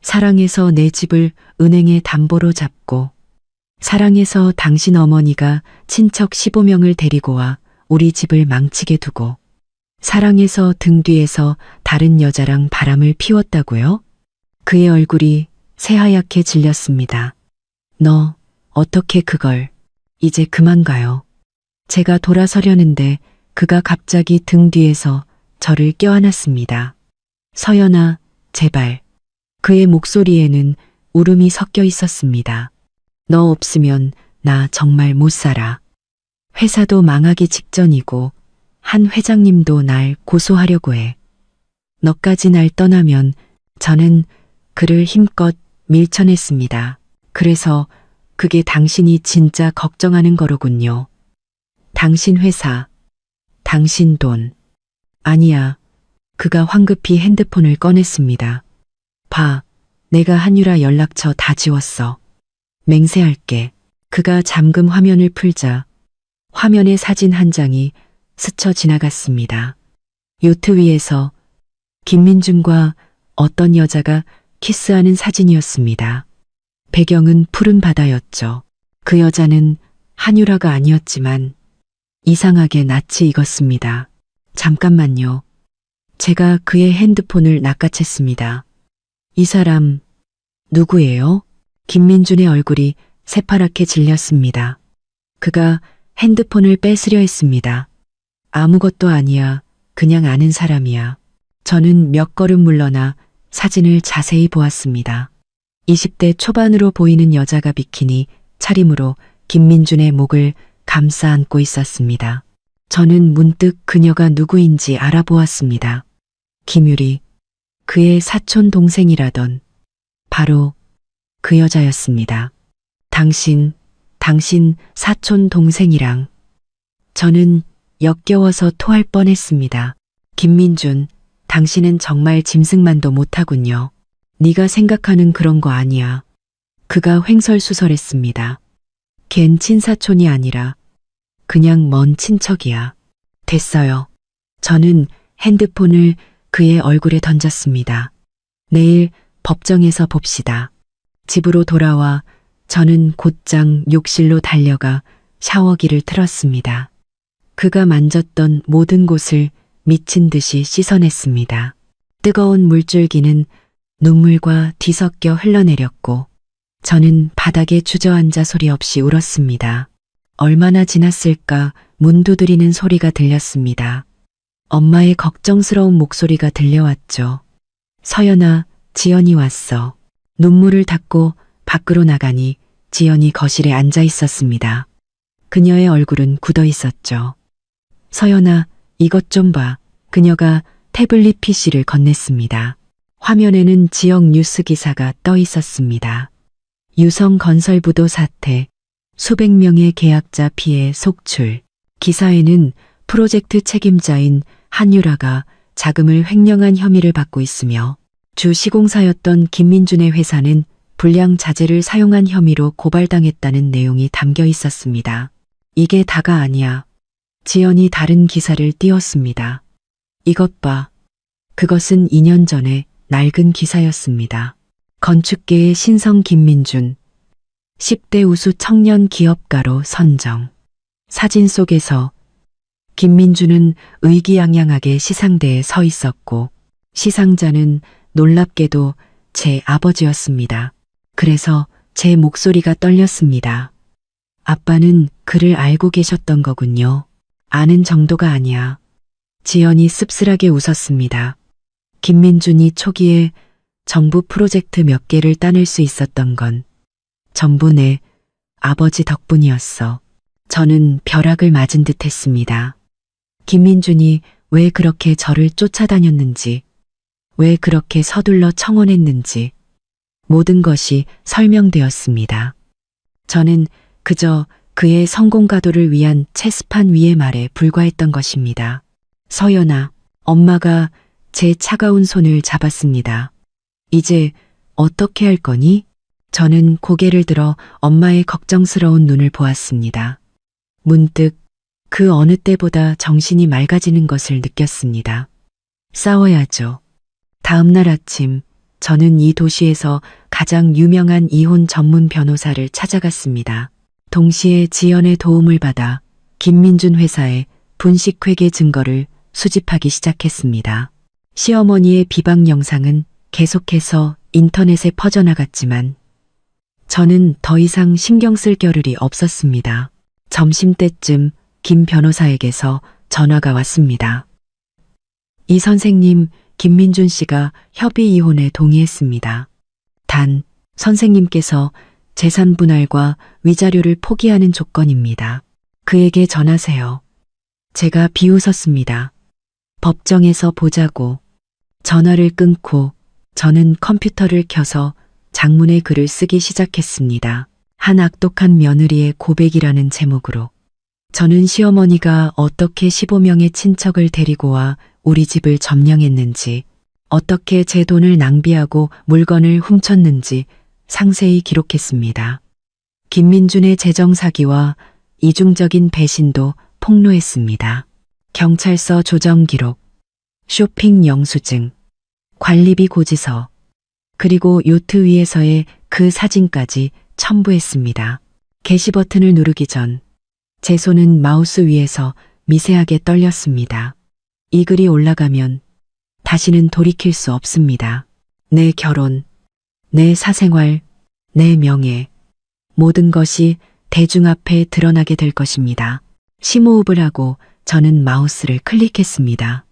사랑해서 내 집을 은행에 담보로 잡고, 사랑해서 당신 어머니가 친척 15명을 데리고 와 우리 집을 망치게 두고, 사랑해서 등 뒤에서 다른 여자랑 바람을 피웠다고요? 그의 얼굴이 새하얗게 질렸습니다. 너 어떻게 그걸. 이제 그만 가요. 제가 돌아서려는데 그가 갑자기 등 뒤에서 저를 껴안았습니다. 서연아, 제발. 그의 목소리에는 울음이 섞여 있었습니다. 너 없으면 나 정말 못 살아. 회사도 망하기 직전이고 한 회장님도 날 고소하려고 해. 너까지 날 떠나면 저는 그를 힘껏 밀쳐냈습니다. 그래서 그게 당신이 진짜 걱정하는 거로군요. 당신 회사, 당신 돈. 아니야. 그가 황급히 핸드폰을 꺼냈습니다. 봐, 내가 한유라 연락처 다 지웠어. 맹세할게. 그가 잠금 화면을 풀자 화면에 사진 한 장이 스쳐 지나갔습니다. 요트 위에서 김민준과 어떤 여자가 키스하는 사진이었습니다. 배경은 푸른 바다였죠. 그 여자는 한유라가 아니었지만 이상하게 낯이 익었습니다. 잠깐만요. 제가 그의 핸드폰을 낚아챘습니다. 이 사람 누구예요? 김민준의 얼굴이 새파랗게 질렸습니다. 그가 핸드폰을 뺏으려 했습니다. 아무것도 아니야. 그냥 아는 사람이야. 저는 몇 걸음 물러나 사진을 자세히 보았습니다. 20대 초반으로 보이는 여자가 비키니 차림으로 김민준의 목을 감싸 안고 있었습니다. 저는 문득 그녀가 누구인지 알아보았습니다. 김유리, 그의 사촌 동생이라던 바로 그 여자였습니다. 당신 사촌 동생이랑. 저는 역겨워서 토할 뻔했습니다. 김민준, 당신은 정말 짐승만도 못하군요. 네가 생각하는 그런 거 아니야. 그가 횡설수설했습니다. 걘 친사촌이 아니라 그냥 먼 친척이야. 됐어요. 저는 핸드폰을 그의 얼굴에 던졌습니다. 내일 법정에서 봅시다. 집으로 돌아와 저는 곧장 욕실로 달려가 샤워기를 틀었습니다. 그가 만졌던 모든 곳을 미친 듯이 씻어냈습니다. 뜨거운 물줄기는 눈물과 뒤섞여 흘러내렸고 저는 바닥에 주저앉아 소리 없이 울었습니다. 얼마나 지났을까 문 두드리는 소리가 들렸습니다. 엄마의 걱정스러운 목소리가 들려왔죠. 서연아, 지연이 왔어. 눈물을 닦고 밖으로 나가니 지연이 거실에 앉아 있었습니다. 그녀의 얼굴은 굳어 있었죠. 서연아, 이것 좀 봐. 그녀가 태블릿 PC를 건넸습니다. 화면에는 지역 뉴스 기사가 떠 있었습니다. 유성건설부도 사태, 수백 명의 계약자 피해 속출. 기사에는 프로젝트 책임자인 한유라가 자금을 횡령한 혐의를 받고 있으며 주 시공사였던 김민준의 회사는 불량 자재를 사용한 혐의로 고발당했다는 내용이 담겨 있었습니다. 이게 다가 아니야. 지연이 다른 기사를 띄웠습니다. 이것 봐. 그것은 2년 전에 낡은 기사였습니다. 건축계의 신성 김민준, 10대 우수 청년 기업가로 선정. 사진 속에서 김민준은 의기양양하게 시상대에 서 있었고 시상자는 놀랍게도 제 아버지였습니다. 그래서 제 목소리가 떨렸습니다. 아빠는 그를 알고 계셨던 거군요. 아는 정도가 아니야. 지연이 씁쓸하게 웃었습니다. 김민준이 초기에 정부 프로젝트 몇 개를 따낼 수 있었던 건 전부 내 아버지 덕분이었어. 저는 벼락을 맞은 듯 했습니다. 김민준이 왜 그렇게 저를 쫓아다녔는지, 왜 그렇게 서둘러 청혼했는지 모든 것이 설명되었습니다. 저는 그저 그의 성공 가도를 위한 체스판 위의 말에 불과했던 것입니다. 서연아, 엄마가 제 차가운 손을 잡았습니다. 이제 어떻게 할 거니? 저는 고개를 들어 엄마의 걱정스러운 눈을 보았습니다. 문득 그 어느 때보다 정신이 맑아지는 것을 느꼈습니다. 싸워야죠. 다음 날 아침 저는 이 도시에서 가장 유명한 이혼 전문 변호사를 찾아갔습니다. 동시에 지연의 도움을 받아 김민준 회사의 분식회계 증거를 수집하기 시작했습니다. 시어머니의 비방 영상은 계속해서 인터넷에 퍼져나갔지만 저는 더 이상 신경 쓸 겨를이 없었습니다. 점심때쯤 김 변호사에게서 전화가 왔습니다. 이 선생님, 김민준 씨가 협의 이혼에 동의했습니다. 단, 선생님께서 재산 분할과 위자료를 포기하는 조건입니다. 그에게 전하세요. 제가 비웃었습니다. 법정에서 보자고. 전화를 끊고 저는 컴퓨터를 켜서 장문의 글을 쓰기 시작했습니다. 한 악독한 며느리의 고백이라는 제목으로. 저는 시어머니가 어떻게 15명의 친척을 데리고 와 우리 집을 점령했는지, 어떻게 제 돈을 낭비하고 물건을 훔쳤는지 상세히 기록했습니다. 김민준의 재정 사기와 이중적인 배신도 폭로했습니다. 경찰서 조정 기록, 쇼핑 영수증, 관리비 고지서, 그리고 요트 위에서의 그 사진까지 첨부했습니다. 게시 버튼을 누르기 전 제 손은 마우스 위에서 미세하게 떨렸습니다. 이 글이 올라가면 다시는 돌이킬 수 없습니다. 내 결혼, 내 사생활, 내 명예, 모든 것이 대중 앞에 드러나게 될 것입니다. 심호흡을 하고 저는 마우스를 클릭했습니다.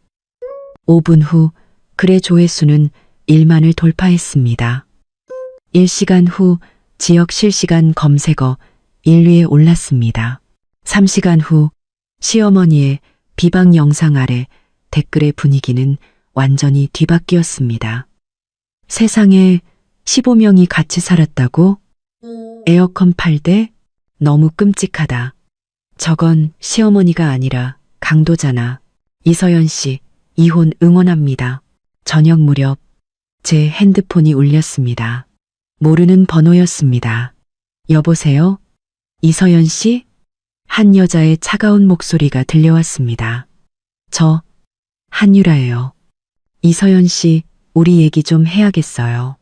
5분 후 글의 조회수는 1만을 돌파했습니다. 1시간 후 지역 실시간 검색어 1위에 올랐습니다. 3시간 후 시어머니의 비방 영상 아래 댓글의 분위기는 완전히 뒤바뀌었습니다. 세상에 15명이 같이 살았다고? 에어컨 8대? 너무 끔찍하다. 저건 시어머니가 아니라 강도잖아. 이서연 씨, 이혼 응원합니다. 저녁 무렵 제 핸드폰이 울렸습니다. 모르는 번호였습니다. 여보세요? 이서연 씨? 한 여자의 차가운 목소리가 들려왔습니다. 저 한유라예요. 이서연 씨, 우리 얘기 좀 해야겠어요.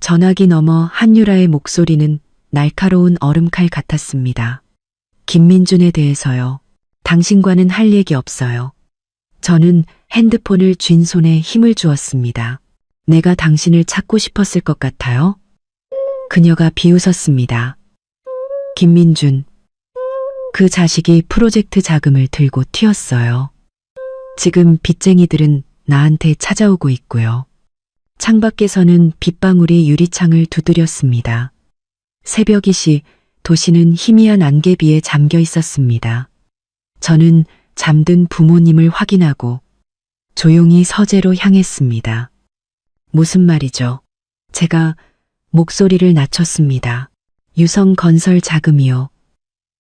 전화기 너머 한유라의 목소리는 날카로운 얼음칼 같았습니다. 김민준에 대해서요. 당신과는 할 얘기 없어요. 저는 핸드폰을 쥔 손에 힘을 주었습니다. 내가 당신을 찾고 싶었을 것 같아요? 그녀가 비웃었습니다. 김민준, 그 자식이 프로젝트 자금을 들고 튀었어요. 지금 빚쟁이들은 나한테 찾아오고 있고요. 창밖에서는 빗방울이 유리창을 두드렸습니다. 새벽이시 도시는 희미한 안개비에 잠겨 있었습니다. 저는 잠든 부모님을 확인하고 조용히 서재로 향했습니다. 무슨 말이죠? 제가 목소리를 낮췄습니다. 유성건설 자금이요.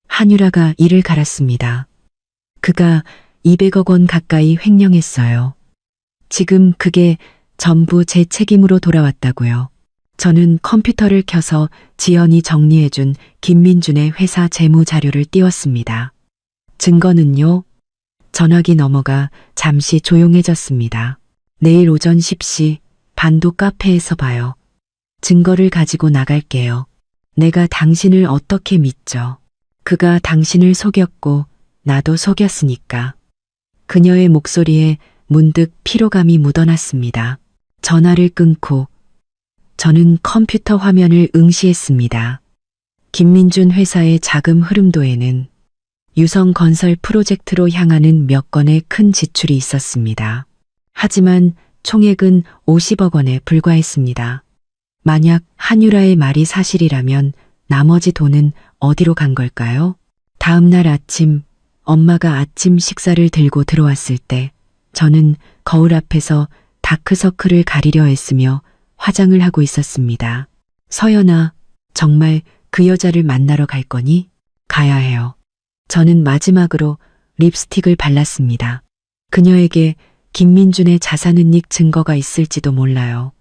한유라가 이를 갈았습니다. 그가 200억 원 가까이 횡령했어요. 지금 그게 전부 제 책임으로 돌아왔다고요. 저는 컴퓨터를 켜서 지연이 정리해준 김민준의 회사 재무 자료를 띄웠습니다. 증거는요? 전화기 너머가 잠시 조용해졌습니다. 내일 오전 10시 반도 카페에서 봐요. 증거를 가지고 나갈게요. 내가 당신을 어떻게 믿죠? 그가 당신을 속였고 나도 속였으니까. 그녀의 목소리에 문득 피로감이 묻어났습니다. 전화를 끊고 저는 컴퓨터 화면을 응시했습니다. 김민준 회사의 자금 흐름도에는 유성건설 프로젝트로 향하는 몇 건의 큰 지출이 있었습니다. 하지만 총액은 50억 원에 불과했습니다. 만약 한유라의 말이 사실이라면 나머지 돈은 어디로 간 걸까요? 다음 날 아침 엄마가 아침 식사를 들고 들어왔을 때 저는 거울 앞에서 다크서클을 가리려 했으며 화장을 하고 있었습니다. 서연아, 정말 그 여자를 만나러 갈 거니? 가야 해요. 저는 마지막으로 립스틱을 발랐습니다. 그녀에게 김민준의 자산은닉 증거가 있을지도 몰라요.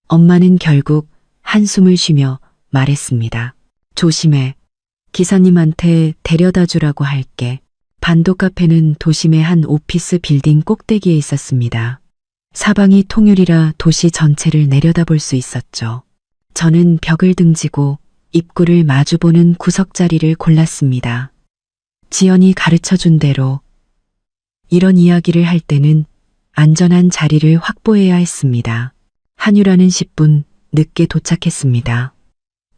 엄마는 결국 한숨을 쉬며 말했습니다. 조심해. 기사님한테 데려다 주라고 할게. 반도 카페는 도심의 한 오피스 빌딩 꼭대기에 있었습니다. 사방이 통유리라 도시 전체를 내려다볼 수 있었죠. 저는 벽을 등지고 입구를 마주보는 구석자리를 골랐습니다. 지연이 가르쳐준 대로 이런 이야기를 할 때는 안전한 자리를 확보해야 했습니다. 한유라는 10분 늦게 도착했습니다.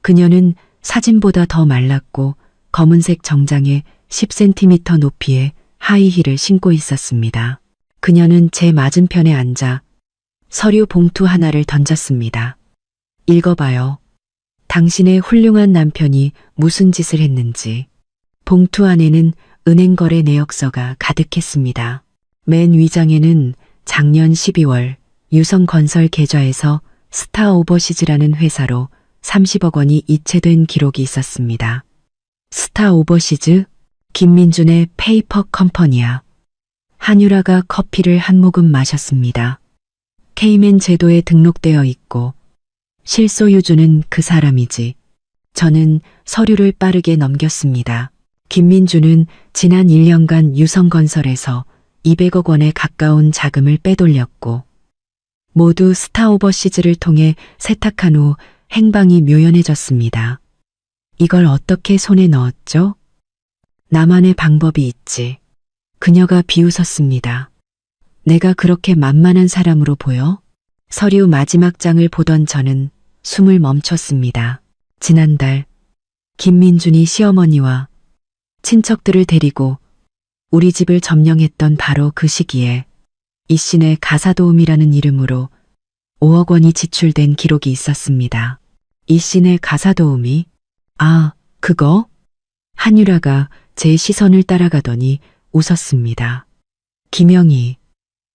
그녀는 사진보다 더 말랐고 검은색 정장에 10cm 높이의 하이힐을 신고 있었습니다. 그녀는 제 맞은편에 앉아 서류 봉투 하나를 던졌습니다. 읽어봐요. 당신의 훌륭한 남편이 무슨 짓을 했는지. 봉투 안에는 은행 거래 내역서가 가득했습니다. 맨 위장에는 작년 12월 유성건설 계좌에서 스타오버시즈라는 회사로 30억 원이 이체된 기록이 있었습니다. 스타오버시즈? 김민준의 페이퍼 컴퍼니야. 한유라가 커피를 한 모금 마셨습니다. 케이맨 제도에 등록되어 있고 실소유주는 그 사람이지. 저는 서류를 빠르게 넘겼습니다. 김민준은 지난 1년간 유성건설에서 200억 원에 가까운 자금을 빼돌렸고 모두 스타오버시즈를 통해 세탁한 후 행방이 묘연해졌습니다. 이걸 어떻게 손에 넣었죠? 나만의 방법이 있지. 그녀가 비웃었습니다. 내가 그렇게 만만한 사람으로 보여? 서류 마지막 장을 보던 저는 숨을 멈췄습니다. 지난달 김민준이 시어머니와 친척들을 데리고 우리 집을 점령했던 바로 그 시기에 이신의 가사도우미라는 이름으로 5억 원이 지출된 기록이 있었습니다. 이신의 가사도우미? 아, 그거? 한유라가 제 시선을 따라가더니 웃었습니다. 김영희,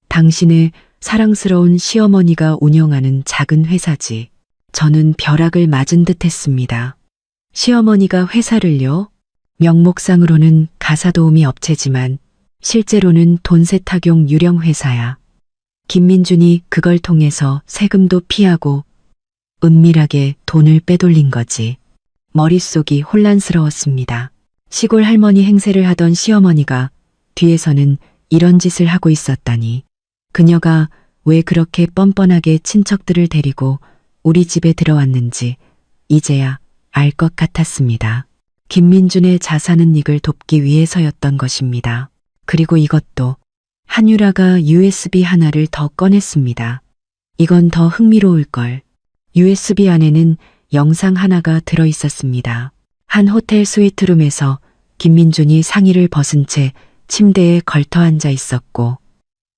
당신의 사랑스러운 시어머니가 운영하는 작은 회사지. 저는 벼락을 맞은 듯 했습니다. 시어머니가 회사를요? 명목상으로는 가사도우미 업체지만 실제로는 돈 세탁용 유령 회사야. 김민준이 그걸 통해서 세금도 피하고 은밀하게 돈을 빼돌린 거지. 머릿속이 혼란스러웠습니다. 시골 할머니 행세를 하던 시어머니가 뒤에서는 이런 짓을 하고 있었다니. 그녀가 왜 그렇게 뻔뻔하게 친척들을 데리고 우리 집에 들어왔는지 이제야 알 것 같았습니다. 김민준의 자산은 이익을 돕기 위해서였던 것입니다. 그리고 이것도 한유라가 USB 하나를 더 꺼냈습니다. 이건 더 흥미로울걸. USB 안에는 영상 하나가 들어 있었습니다. 한 호텔 스위트룸에서 김민준이 상의를 벗은 채 침대에 걸터 앉아 있었고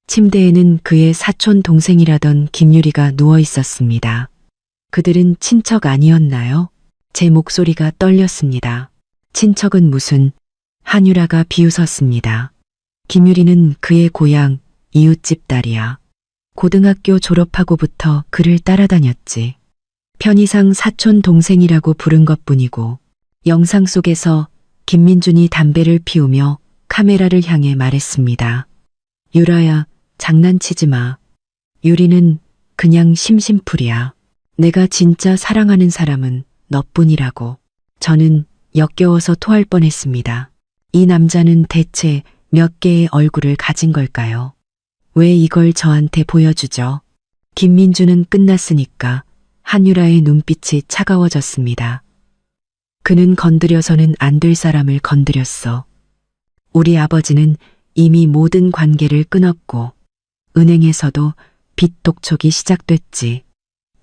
침대에는 그의 사촌 동생이라던 김유리가 누워 있었습니다. 그들은 친척 아니었나요? 제 목소리가 떨렸습니다. 친척은 무슨? 한유라가 비웃었습니다. 김유리는 그의 고향 이웃집 딸이야. 고등학교 졸업하고부터 그를 따라다녔지. 편의상 사촌 동생이라고 부른 것뿐이고 영상 속에서 김민준이 담배를 피우며 카메라를 향해 말했습니다. 유라야, 장난치지 마. 유리는 그냥 심심풀이야. 내가 진짜 사랑하는 사람은 너뿐이라고. 저는 역겨워서 토할 뻔했습니다. 이 남자는 대체 몇 개의 얼굴을 가진 걸까요? 왜 이걸 저한테 보여주죠? 김민준은 끝났으니까 한유라의 눈빛이 차가워졌습니다. 그는 건드려서는 안 될 사람을 건드렸어. 우리 아버지는 이미 모든 관계를 끊었고 은행에서도 빚 독촉이 시작됐지.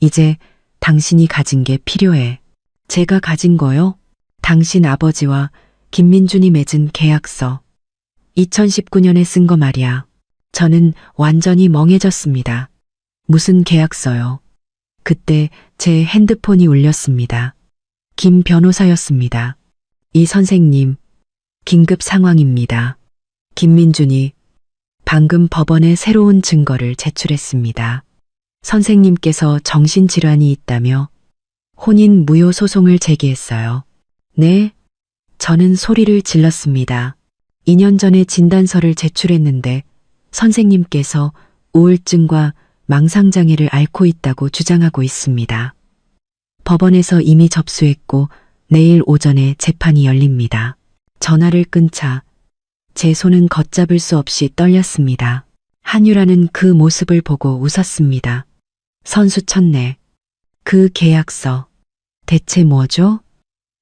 이제 당신이 가진 게 필요해. 제가 가진 거요? 당신 아버지와 김민준이 맺은 계약서. 2019년에 쓴 거 말이야. 저는 완전히 멍해졌습니다. 무슨 계약서요? 그때 제 핸드폰이 울렸습니다. 김 변호사였습니다. 이 선생님, 긴급 상황입니다. 김민준이 방금 법원에 새로운 증거를 제출했습니다. 선생님께서 정신질환이 있다며 혼인 무효 소송을 제기했어요. 네? 저는 소리를 질렀습니다. 2년 전에 진단서를 제출했는데 선생님께서 우울증과 망상장애를 앓고 있다고 주장하고 있습니다. 법원에서 이미 접수했고 내일 오전에 재판이 열립니다. 전화를 끊자 제 손은 걷잡을 수 없이 떨렸습니다. 한유라는 그 모습을 보고 웃었습니다. 선수 쳤네. 그 계약서. 대체 뭐죠?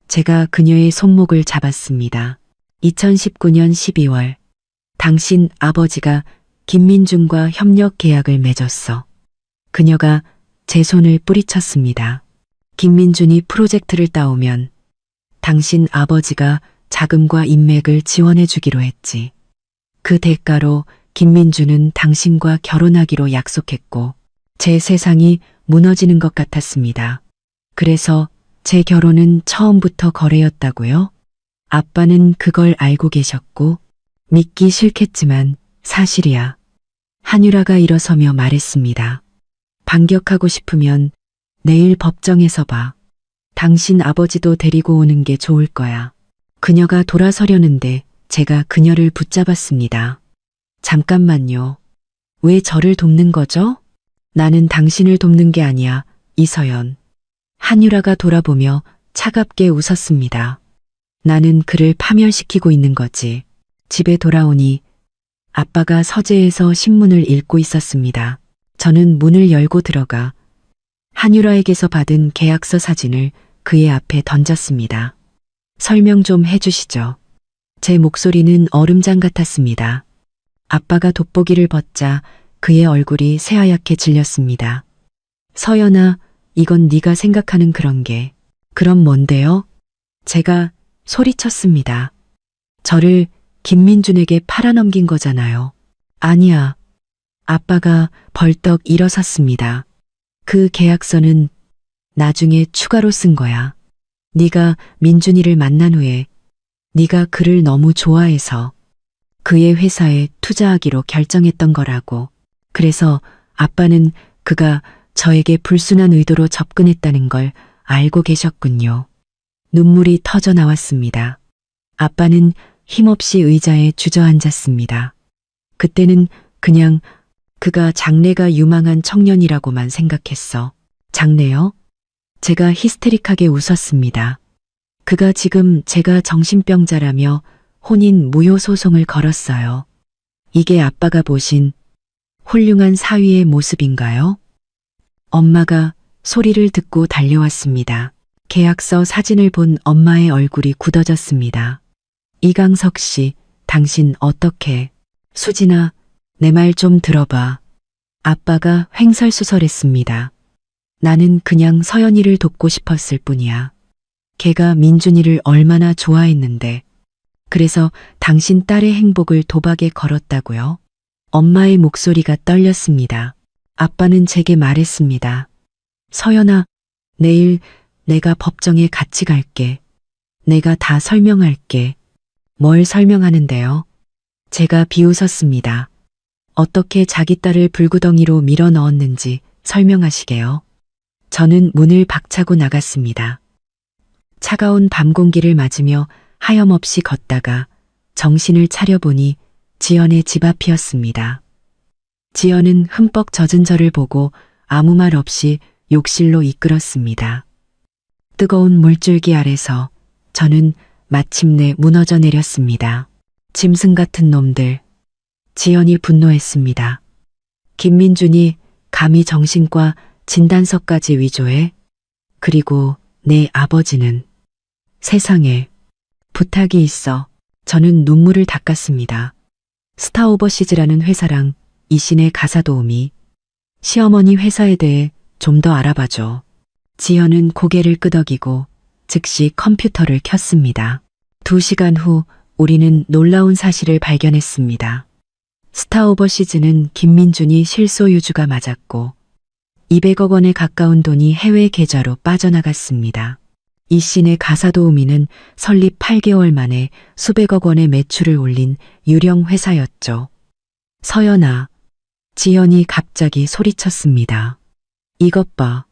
제가 그녀의 손목을 잡았습니다. 2019년 12월. 당신 아버지가 김민준과 협력 계약을 맺었어. 그녀가 제 손을 뿌리쳤습니다. 김민준이 프로젝트를 따오면 당신 아버지가 자금과 인맥을 지원해 주기로 했지. 그 대가로 김민준은 당신과 결혼하기로 약속했고 제 세상이 무너지는 것 같았습니다. 그래서 제 결혼은 처음부터 거래였다고요? 아빠는 그걸 알고 계셨고 믿기 싫겠지만 사실이야. 한유라가 일어서며 말했습니다. 반격하고 싶으면 내일 법정에서 봐. 당신 아버지도 데리고 오는 게 좋을 거야. 그녀가 돌아서려는데 제가 그녀를 붙잡았습니다. 잠깐만요. 왜 저를 돕는 거죠? 나는 당신을 돕는 게 아니야, 이서연. 한유라가 돌아보며 차갑게 웃었습니다. 나는 그를 파멸시키고 있는 거지. 집에 돌아오니 아빠가 서재에서 신문을 읽고 있었습니다. 저는 문을 열고 들어가 한유라에게서 받은 계약서 사진을 그의 앞에 던졌습니다. 설명 좀 해주시죠. 제 목소리는 얼음장 같았습니다. 아빠가 돋보기를 벗자 그의 얼굴이 새하얗게 질렸습니다. 서연아, 이건 네가 생각하는 그런 게. 그럼 뭔데요? 제가 소리쳤습니다. 저를 김민준에게 팔아넘긴 거잖아요. 아니야. 아빠가 벌떡 일어섰습니다. 그 계약서는 나중에 추가로 쓴 거야. 네가 민준이를 만난 후에 네가 그를 너무 좋아해서 그의 회사에 투자하기로 결정했던 거라고. 그래서 아빠는 그가 저에게 불순한 의도로 접근했다는 걸 알고 계셨군요. 눈물이 터져 나왔습니다. 아빠는 힘없이 의자에 주저앉았습니다. 그때는 그냥 그가 장래가 유망한 청년이라고만 생각했어. 장래요? 제가 히스테릭하게 웃었습니다. 그가 지금 제가 정신병자라며 혼인 무효 소송을 걸었어요. 이게 아빠가 보신 훌륭한 사위의 모습인가요? 엄마가 소리를 듣고 달려왔습니다. 계약서 사진을 본 엄마의 얼굴이 굳어졌습니다. 이강석 씨, 당신 어떻게? 수진아, 내 말 좀 들어봐. 아빠가 횡설수설했습니다. 나는 그냥 서연이를 돕고 싶었을 뿐이야. 걔가 민준이를 얼마나 좋아했는데. 그래서 당신 딸의 행복을 도박에 걸었다고요? 엄마의 목소리가 떨렸습니다. 아빠는 제게 말했습니다. 서연아, 내일 내가 법정에 같이 갈게. 내가 다 설명할게. 뭘 설명하는데요? 제가 비웃었습니다. 어떻게 자기 딸을 불구덩이로 밀어 넣었는지 설명하시게요. 저는 문을 박차고 나갔습니다. 차가운 밤 공기를 맞으며 하염없이 걷다가 정신을 차려보니 지연의 집 앞이었습니다. 지연은 흠뻑 젖은 저를 보고 아무 말 없이 욕실로 이끌었습니다. 뜨거운 물줄기 아래서 저는 마침내 무너져 내렸습니다. 짐승 같은 놈들. 지연이 분노했습니다. 김민준이 감히 정신과 진단서까지 위조해? 그리고 내 아버지는 세상에 부탁이 있어. 저는 눈물을 닦았습니다. 스타오버시즈라는 회사랑 이신의 가사 도우미, 시어머니 회사에 대해 좀 더 알아봐줘. 지연은 고개를 끄덕이고 즉시 컴퓨터를 켰습니다. 2시간 후 우리는 놀라운 사실을 발견했습니다. 스타오버시즈는 김민준이 실소유주가 맞았고 200억 원에 가까운 돈이 해외 계좌로 빠져나갔습니다. 이신의 가사도우미는 설립 8개월 만에 수백억 원의 매출을 올린 유령 회사였죠. 서연아, 지연이 갑자기 소리쳤습니다. 이것 봐.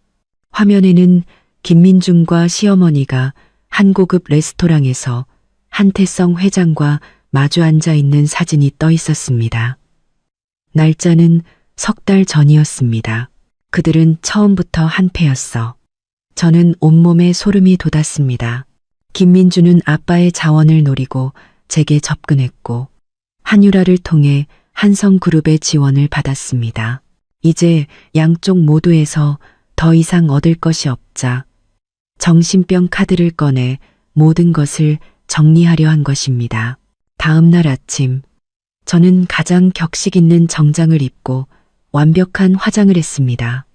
화면에는 김민준과 시어머니가 한 고급 레스토랑에서 한태성 회장과 마주 앉아 있는 사진이 떠 있었습니다. 날짜는 3달 전이었습니다. 그들은 처음부터 한패였어. 저는 온몸에 소름이 돋았습니다. 김민주는 아빠의 자원을 노리고 제게 접근했고 한유라를 통해 한성그룹의 지원을 받았습니다. 이제 양쪽 모두에서 더 이상 얻을 것이 없자 정신병 카드를 꺼내 모든 것을 정리하려 한 것입니다. 다음 날 아침, 저는 가장 격식 있는 정장을 입고 완벽한 화장을 했습니다.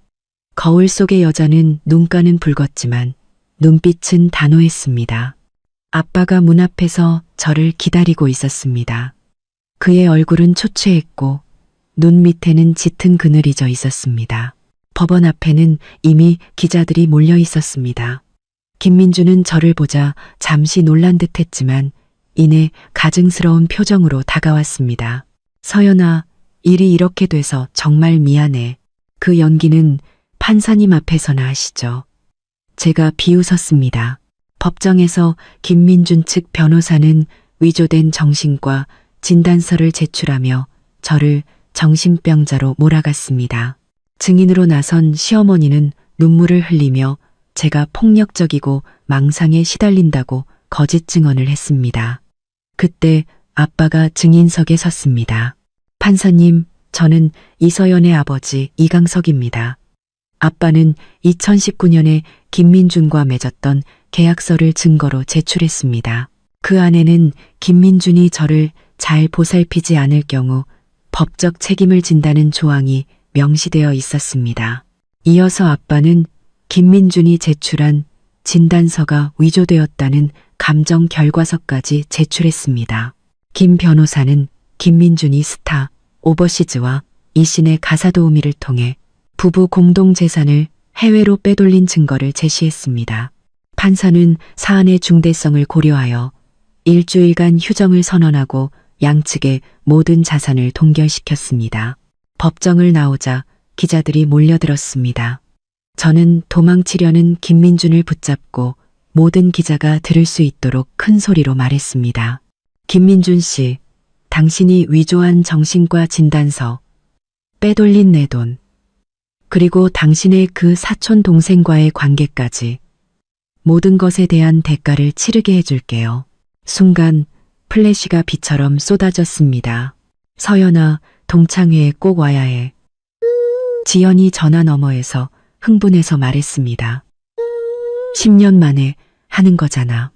거울 속의 여자는 눈가는 붉었지만 눈빛은 단호했습니다. 아빠가 문 앞에서 저를 기다리고 있었습니다. 그의 얼굴은 초췌했고 눈 밑에는 짙은 그늘이 져 있었습니다. 법원 앞에는 이미 기자들이 몰려 있었습니다. 김민주는 저를 보자 잠시 놀란 듯 했지만 이내 가증스러운 표정으로 다가왔습니다. 서연아, 일이 이렇게 돼서 정말 미안해. 그 연기는 판사님 앞에서나 하시죠. 제가 비웃었습니다. 법정에서 김민준 측 변호사는 위조된 정신과 진단서를 제출하며 저를 정신병자로 몰아갔습니다. 증인으로 나선 시어머니는 눈물을 흘리며 제가 폭력적이고 망상에 시달린다고 거짓 증언을 했습니다. 그때 아빠가 증인석에 섰습니다. 판사님, 저는 이서연의 아버지 이강석입니다. 아빠는 2019년에 김민준과 맺었던 계약서를 증거로 제출했습니다. 그 안에는 김민준이 저를 잘 보살피지 않을 경우 법적 책임을 진다는 조항이 명시되어 있었습니다. 이어서 아빠는 김민준이 제출한 진단서가 위조되었다는 감정 결과서까지 제출했습니다. 김 변호사는 김민준이 스타, 오버시즈와 이신의 가사 도우미를 통해 부부 공동 재산을 해외로 빼돌린 증거를 제시했습니다. 판사는 사안의 중대성을 고려하여 일주일간 휴정을 선언하고 양측의 모든 자산을 동결시켰습니다. 법정을 나오자 기자들이 몰려들었습니다. 저는 도망치려는 김민준을 붙잡고 모든 기자가 들을 수 있도록 큰 소리로 말했습니다. 김민준 씨, 당신이 위조한 정신과 진단서, 빼돌린 내 돈, 그리고 당신의 그 사촌 동생과의 관계까지 모든 것에 대한 대가를 치르게 해줄게요. 순간 플래시가 비처럼 쏟아졌습니다. 서연아, 동창회에 꼭 와야 해. 지연이 전화 너머에서 흥분해서 말했습니다. 10년 만에 하는 거잖아.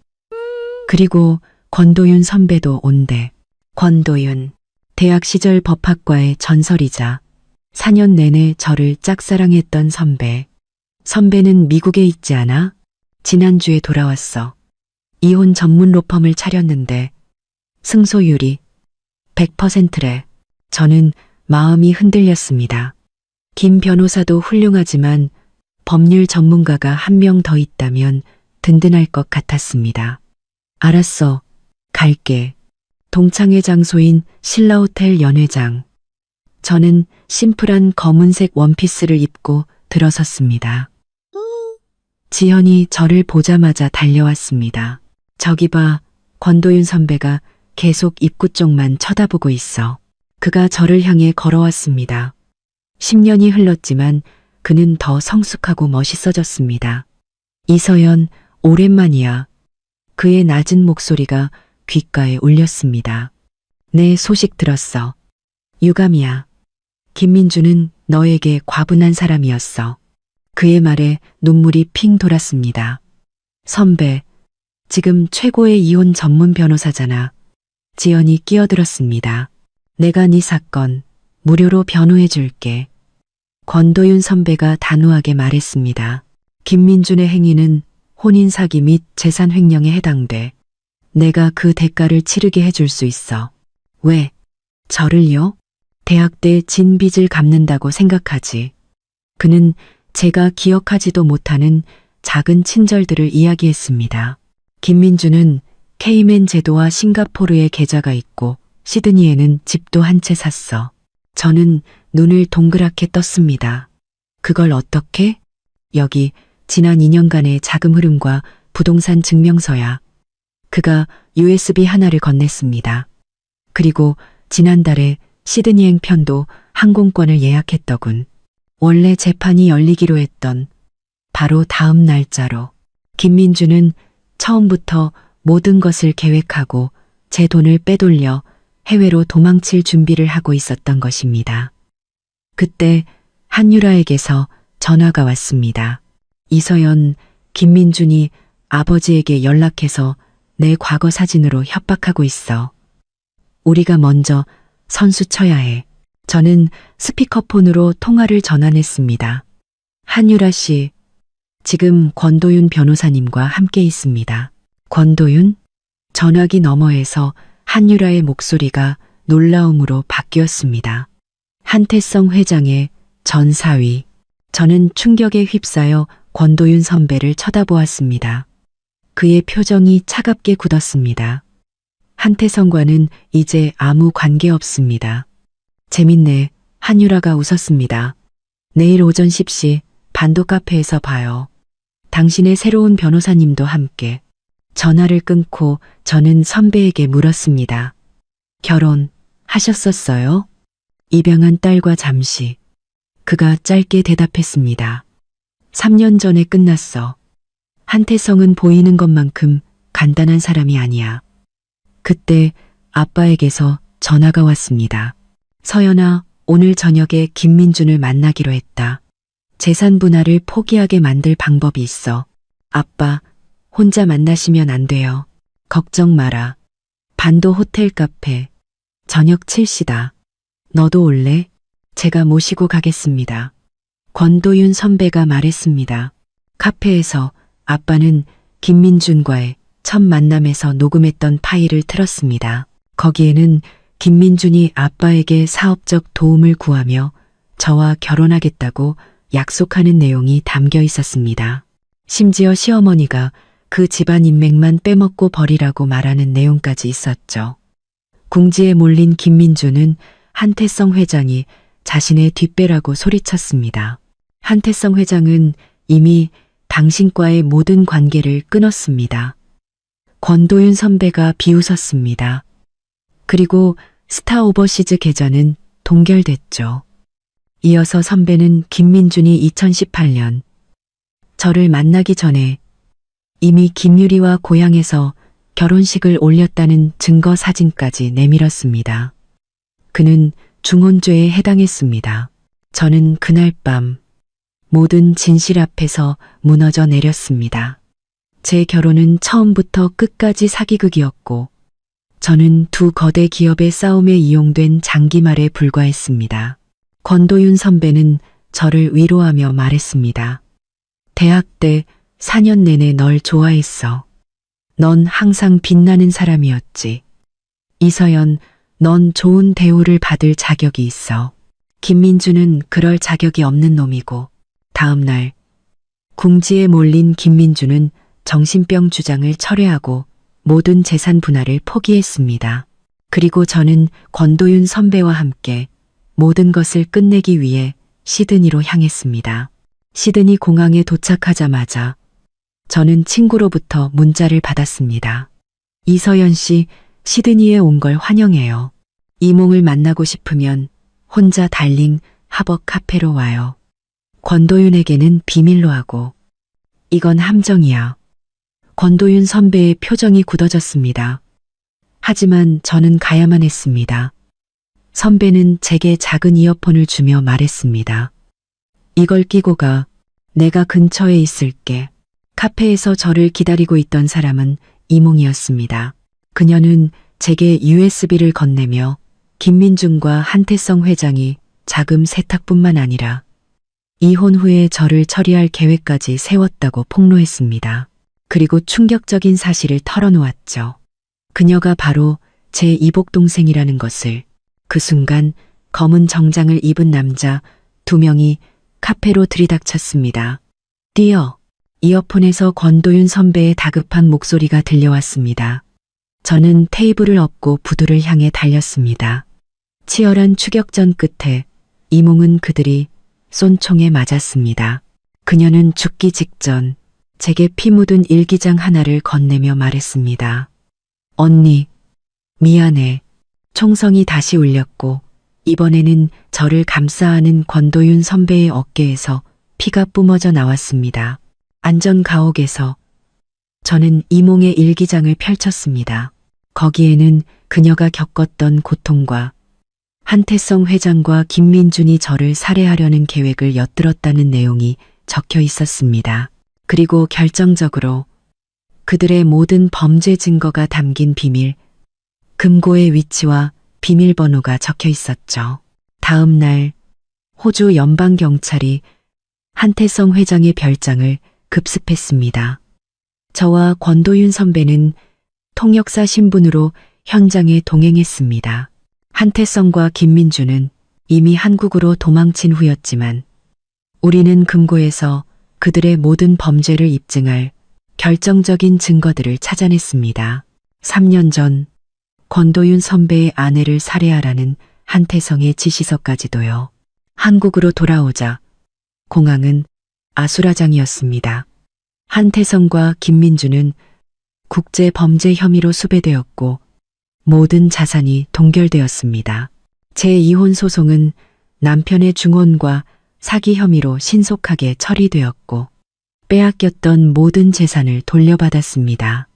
그리고 권도윤 선배도 온대. 권도윤, 대학 시절 법학과의 전설이자 4년 내내 저를 짝사랑했던 선배. 선배는 미국에 있지 않아? 지난주에 돌아왔어. 이혼 전문 로펌을 차렸는데 승소율이 100%래. 저는 마음이 흔들렸습니다. 김 변호사도 훌륭하지만 법률 전문가가 한 명 더 있다면 든든할 것 같았습니다. 알았어. 갈게. 동창회 장소인 신라호텔 연회장. 저는 심플한 검은색 원피스를 입고 들어섰습니다. 지현이 저를 보자마자 달려왔습니다. 저기 봐, 권도윤 선배가 계속 입구 쪽만 쳐다보고 있어. 그가 저를 향해 걸어왔습니다. 10년이 흘렀지만 그는 더 성숙하고 멋있어졌습니다. 이서연, 오랜만이야. 그의 낮은 목소리가 귓가에 울렸습니다. 내 소식 들었어. 유감이야. 김민준은 너에게 과분한 사람이었어. 그의 말에 눈물이 핑 돌았습니다. 선배, 지금 최고의 이혼 전문 변호사잖아. 지연이 끼어들었습니다. 내가 네 사건 무료로 변호해 줄게. 권도윤 선배가 단호하게 말했습니다. 김민준의 행위는 혼인 사기 및 재산 횡령에 해당돼. 내가 그 대가를 치르게 해줄 수 있어. 왜? 저를요? 대학 때 진 빚을 갚는다고 생각하지. 그는 제가 기억하지도 못하는 작은 친절들을 이야기했습니다. 김민준은 케이맨 제도와 싱가포르에 계좌가 있고 시드니에는 집도 한 채 샀어. 저는 눈을 동그랗게 떴습니다. 그걸 어떻게? 여기 지난 2년간의 자금 흐름과 부동산 증명서야. 그가 USB 하나를 건넸습니다. 그리고 지난달에 시드니행 편도 항공권을 예약했더군. 원래 재판이 열리기로 했던 바로 다음 날짜로. 김민준은 처음부터 모든 것을 계획하고 제 돈을 빼돌려 해외로 도망칠 준비를 하고 있었던 것입니다. 그때 한유라에게서 전화가 왔습니다. 이서연, 김민준이 아버지에게 연락해서 내 과거 사진으로 협박하고 있어. 우리가 먼저 선수 쳐야 해. 저는 스피커폰으로 통화를 전환했습니다. 한유라 씨, 지금 권도윤 변호사님과 함께 있습니다. 권도윤? 전화기 너머에서 한유라의 목소리가 놀라움으로 바뀌었습니다. 한태성 회장의 전 사위. 저는 충격에 휩싸여 권도윤 선배를 쳐다보았습니다. 그의 표정이 차갑게 굳었습니다. 한태성과는 이제 아무 관계 없습니다. 재밌네. 한유라가 웃었습니다. 내일 오전 10시 반도 카페에서 봐요. 당신의 새로운 변호사님도 함께. 전화를 끊고 저는 선배에게 물었습니다. 결혼하셨었어요? 입양한 딸과 잠시. 그가 짧게 대답했습니다. 3년 전에 끝났어. 한태성은 보이는 것만큼 간단한 사람이 아니야. 그때 아빠에게서 전화가 왔습니다. 서연아, 오늘 저녁에 김민준을 만나기로 했다. 재산 분할을 포기하게 만들 방법이 있어. 아빠, 혼자 만나시면 안 돼요. 걱정 마라. 반도 호텔 카페. 저녁 7시다. 너도 올래? 제가 모시고 가겠습니다. 권도윤 선배가 말했습니다. 카페에서 아빠는 김민준과의 첫 만남에서 녹음했던 파일을 틀었습니다. 거기에는 김민준이 아빠에게 사업적 도움을 구하며 저와 결혼하겠다고 약속하는 내용이 담겨 있었습니다. 심지어 시어머니가 그 집안 인맥만 빼먹고 버리라고 말하는 내용까지 있었죠. 궁지에 몰린 김민준은 한태성 회장이 자신의 뒷배라고 소리쳤습니다. 한태성 회장은 이미 당신과의 모든 관계를 끊었습니다. 권도윤 선배가 비웃었습니다. 그리고 스타 오버시즈 계좌는 동결됐죠. 이어서 선배는 김민준이 2018년 저를 만나기 전에 이미 김유리와 고향에서 결혼식을 올렸다는 증거 사진까지 내밀었습니다. 그는 중혼죄에 해당했습니다. 저는 그날 밤 모든 진실 앞에서 무너져 내렸습니다. 제 결혼은 처음부터 끝까지 사기극이었고 저는 두 거대 기업의 싸움에 이용된 장기말에 불과했습니다. 권도윤 선배는 저를 위로하며 말했습니다. 대학 때 4년 내내 널 좋아했어. 넌 항상 빛나는 사람이었지. 이서연, 넌 좋은 대우를 받을 자격이 있어. 김민준은 그럴 자격이 없는 놈이고. 다음 날 궁지에 몰린 김민준은 정신병 주장을 철회하고 모든 재산 분할을 포기했습니다. 그리고 저는 권도윤 선배와 함께 모든 것을 끝내기 위해 시드니로 향했습니다. 시드니 공항에 도착하자마자 저는 친구로부터 문자를 받았습니다. 이서연 씨, 시드니에 온 걸 환영해요. 이몽을 만나고 싶으면 혼자 달링 하버 카페로 와요. 권도윤에게는 비밀로 하고. 이건 함정이야. 권도윤 선배의 표정이 굳어졌습니다. 하지만 저는 가야만 했습니다. 선배는 제게 작은 이어폰을 주며 말했습니다. 이걸 끼고 가. 내가 근처에 있을게. 카페에서 저를 기다리고 있던 사람은 이몽이었습니다. 그녀는 제게 USB를 건네며 김민준과 한태성 회장이 자금 세탁뿐만 아니라 이혼 후에 저를 처리할 계획까지 세웠다고 폭로했습니다. 그리고 충격적인 사실을 털어놓았죠. 그녀가 바로 제 이복동생이라는 것을. 그 순간 검은 정장을 입은 남자 2명이 카페로 들이닥쳤습니다. 뛰어! 이어폰에서 권도윤 선배의 다급한 목소리가 들려왔습니다. 저는 테이블을 엎고 부두를 향해 달렸습니다. 치열한 추격전 끝에 이몽은 그들이 쏜 총에 맞았습니다. 그녀는 죽기 직전 제게 피 묻은 일기장 하나를 건네며 말했습니다. 언니, 미안해. 총성이 다시 울렸고 이번에는 저를 감싸안은 권도윤 선배의 어깨에서 피가 뿜어져 나왔습니다. 안전가옥에서 저는 이몽의 일기장을 펼쳤습니다. 거기에는 그녀가 겪었던 고통과 한태성 회장과 김민준이 저를 살해하려는 계획을 엿들었다는 내용이 적혀 있었습니다. 그리고 결정적으로 그들의 모든 범죄 증거가 담긴 비밀, 금고의 위치와 비밀번호가 적혀 있었죠. 다음 날 호주 연방경찰이 한태성 회장의 별장을 급습했습니다. 저와 권도윤 선배는 통역사 신분으로 현장에 동행했습니다. 한태성과 김민준은 이미 한국으로 도망친 후였지만 우리는 금고에서 그들의 모든 범죄를 입증할 결정적인 증거들을 찾아냈습니다. 3년 전 권도윤 선배의 아내를 살해하라는 한태성의 지시서까지도요. 한국으로 돌아오자 공항은 아수라장이었습니다. 한태성과 김민주는 국제범죄 혐의로 수배되었고 모든 자산이 동결되었습니다. 제2혼 소송은 남편의 중혼과 사기 혐의로 신속하게 처리되었고 빼앗겼던 모든 재산을 돌려받았습니다.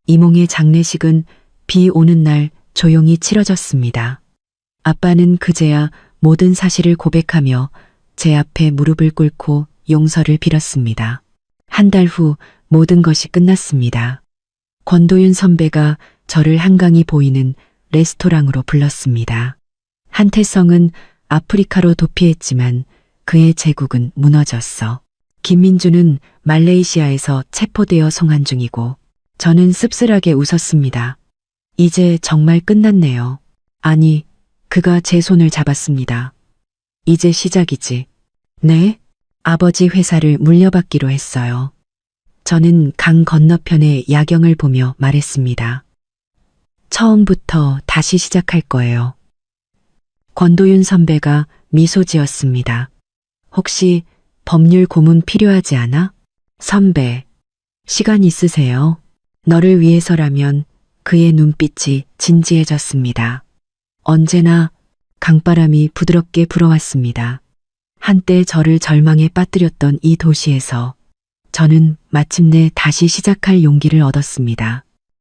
이몽의 장례식은 비 오는 날 조용히 치러졌습니다. 아빠는 그제야 모든 사실을 고백하며 제 앞에 무릎을 꿇고 용서를 빌었습니다. 한 달 후 모든 것이 끝났습니다. 권도윤 선배가 저를 한강이 보이는 레스토랑으로 불렀습니다. 한태성은 아프리카로 도피했지만 그의 제국은 무너졌어. 김민주는 말레이시아에서 체포되어 송환 중이고 저는 씁쓸하게 웃었습니다. 이제 정말 끝났네요. 아니, 그가 제 손을 잡았습니다. 이제 시작이지. 네? 아버지 회사를 물려받기로 했어요. 저는 강 건너편의 야경을 보며 말했습니다. 처음부터 다시 시작할 거예요. 권도윤 선배가 미소 지었습니다. 혹시 법률 고문 필요하지 않아? 선배, 시간 있으세요? 너를 위해서라면. 그의 눈빛이 진지해졌습니다. 언제나 강바람이 부드럽게 불어왔습니다. 한때 저를 절망에 빠뜨렸던 이 도시에서 저는 마침내 다시 시작할 용기를 얻었습니다.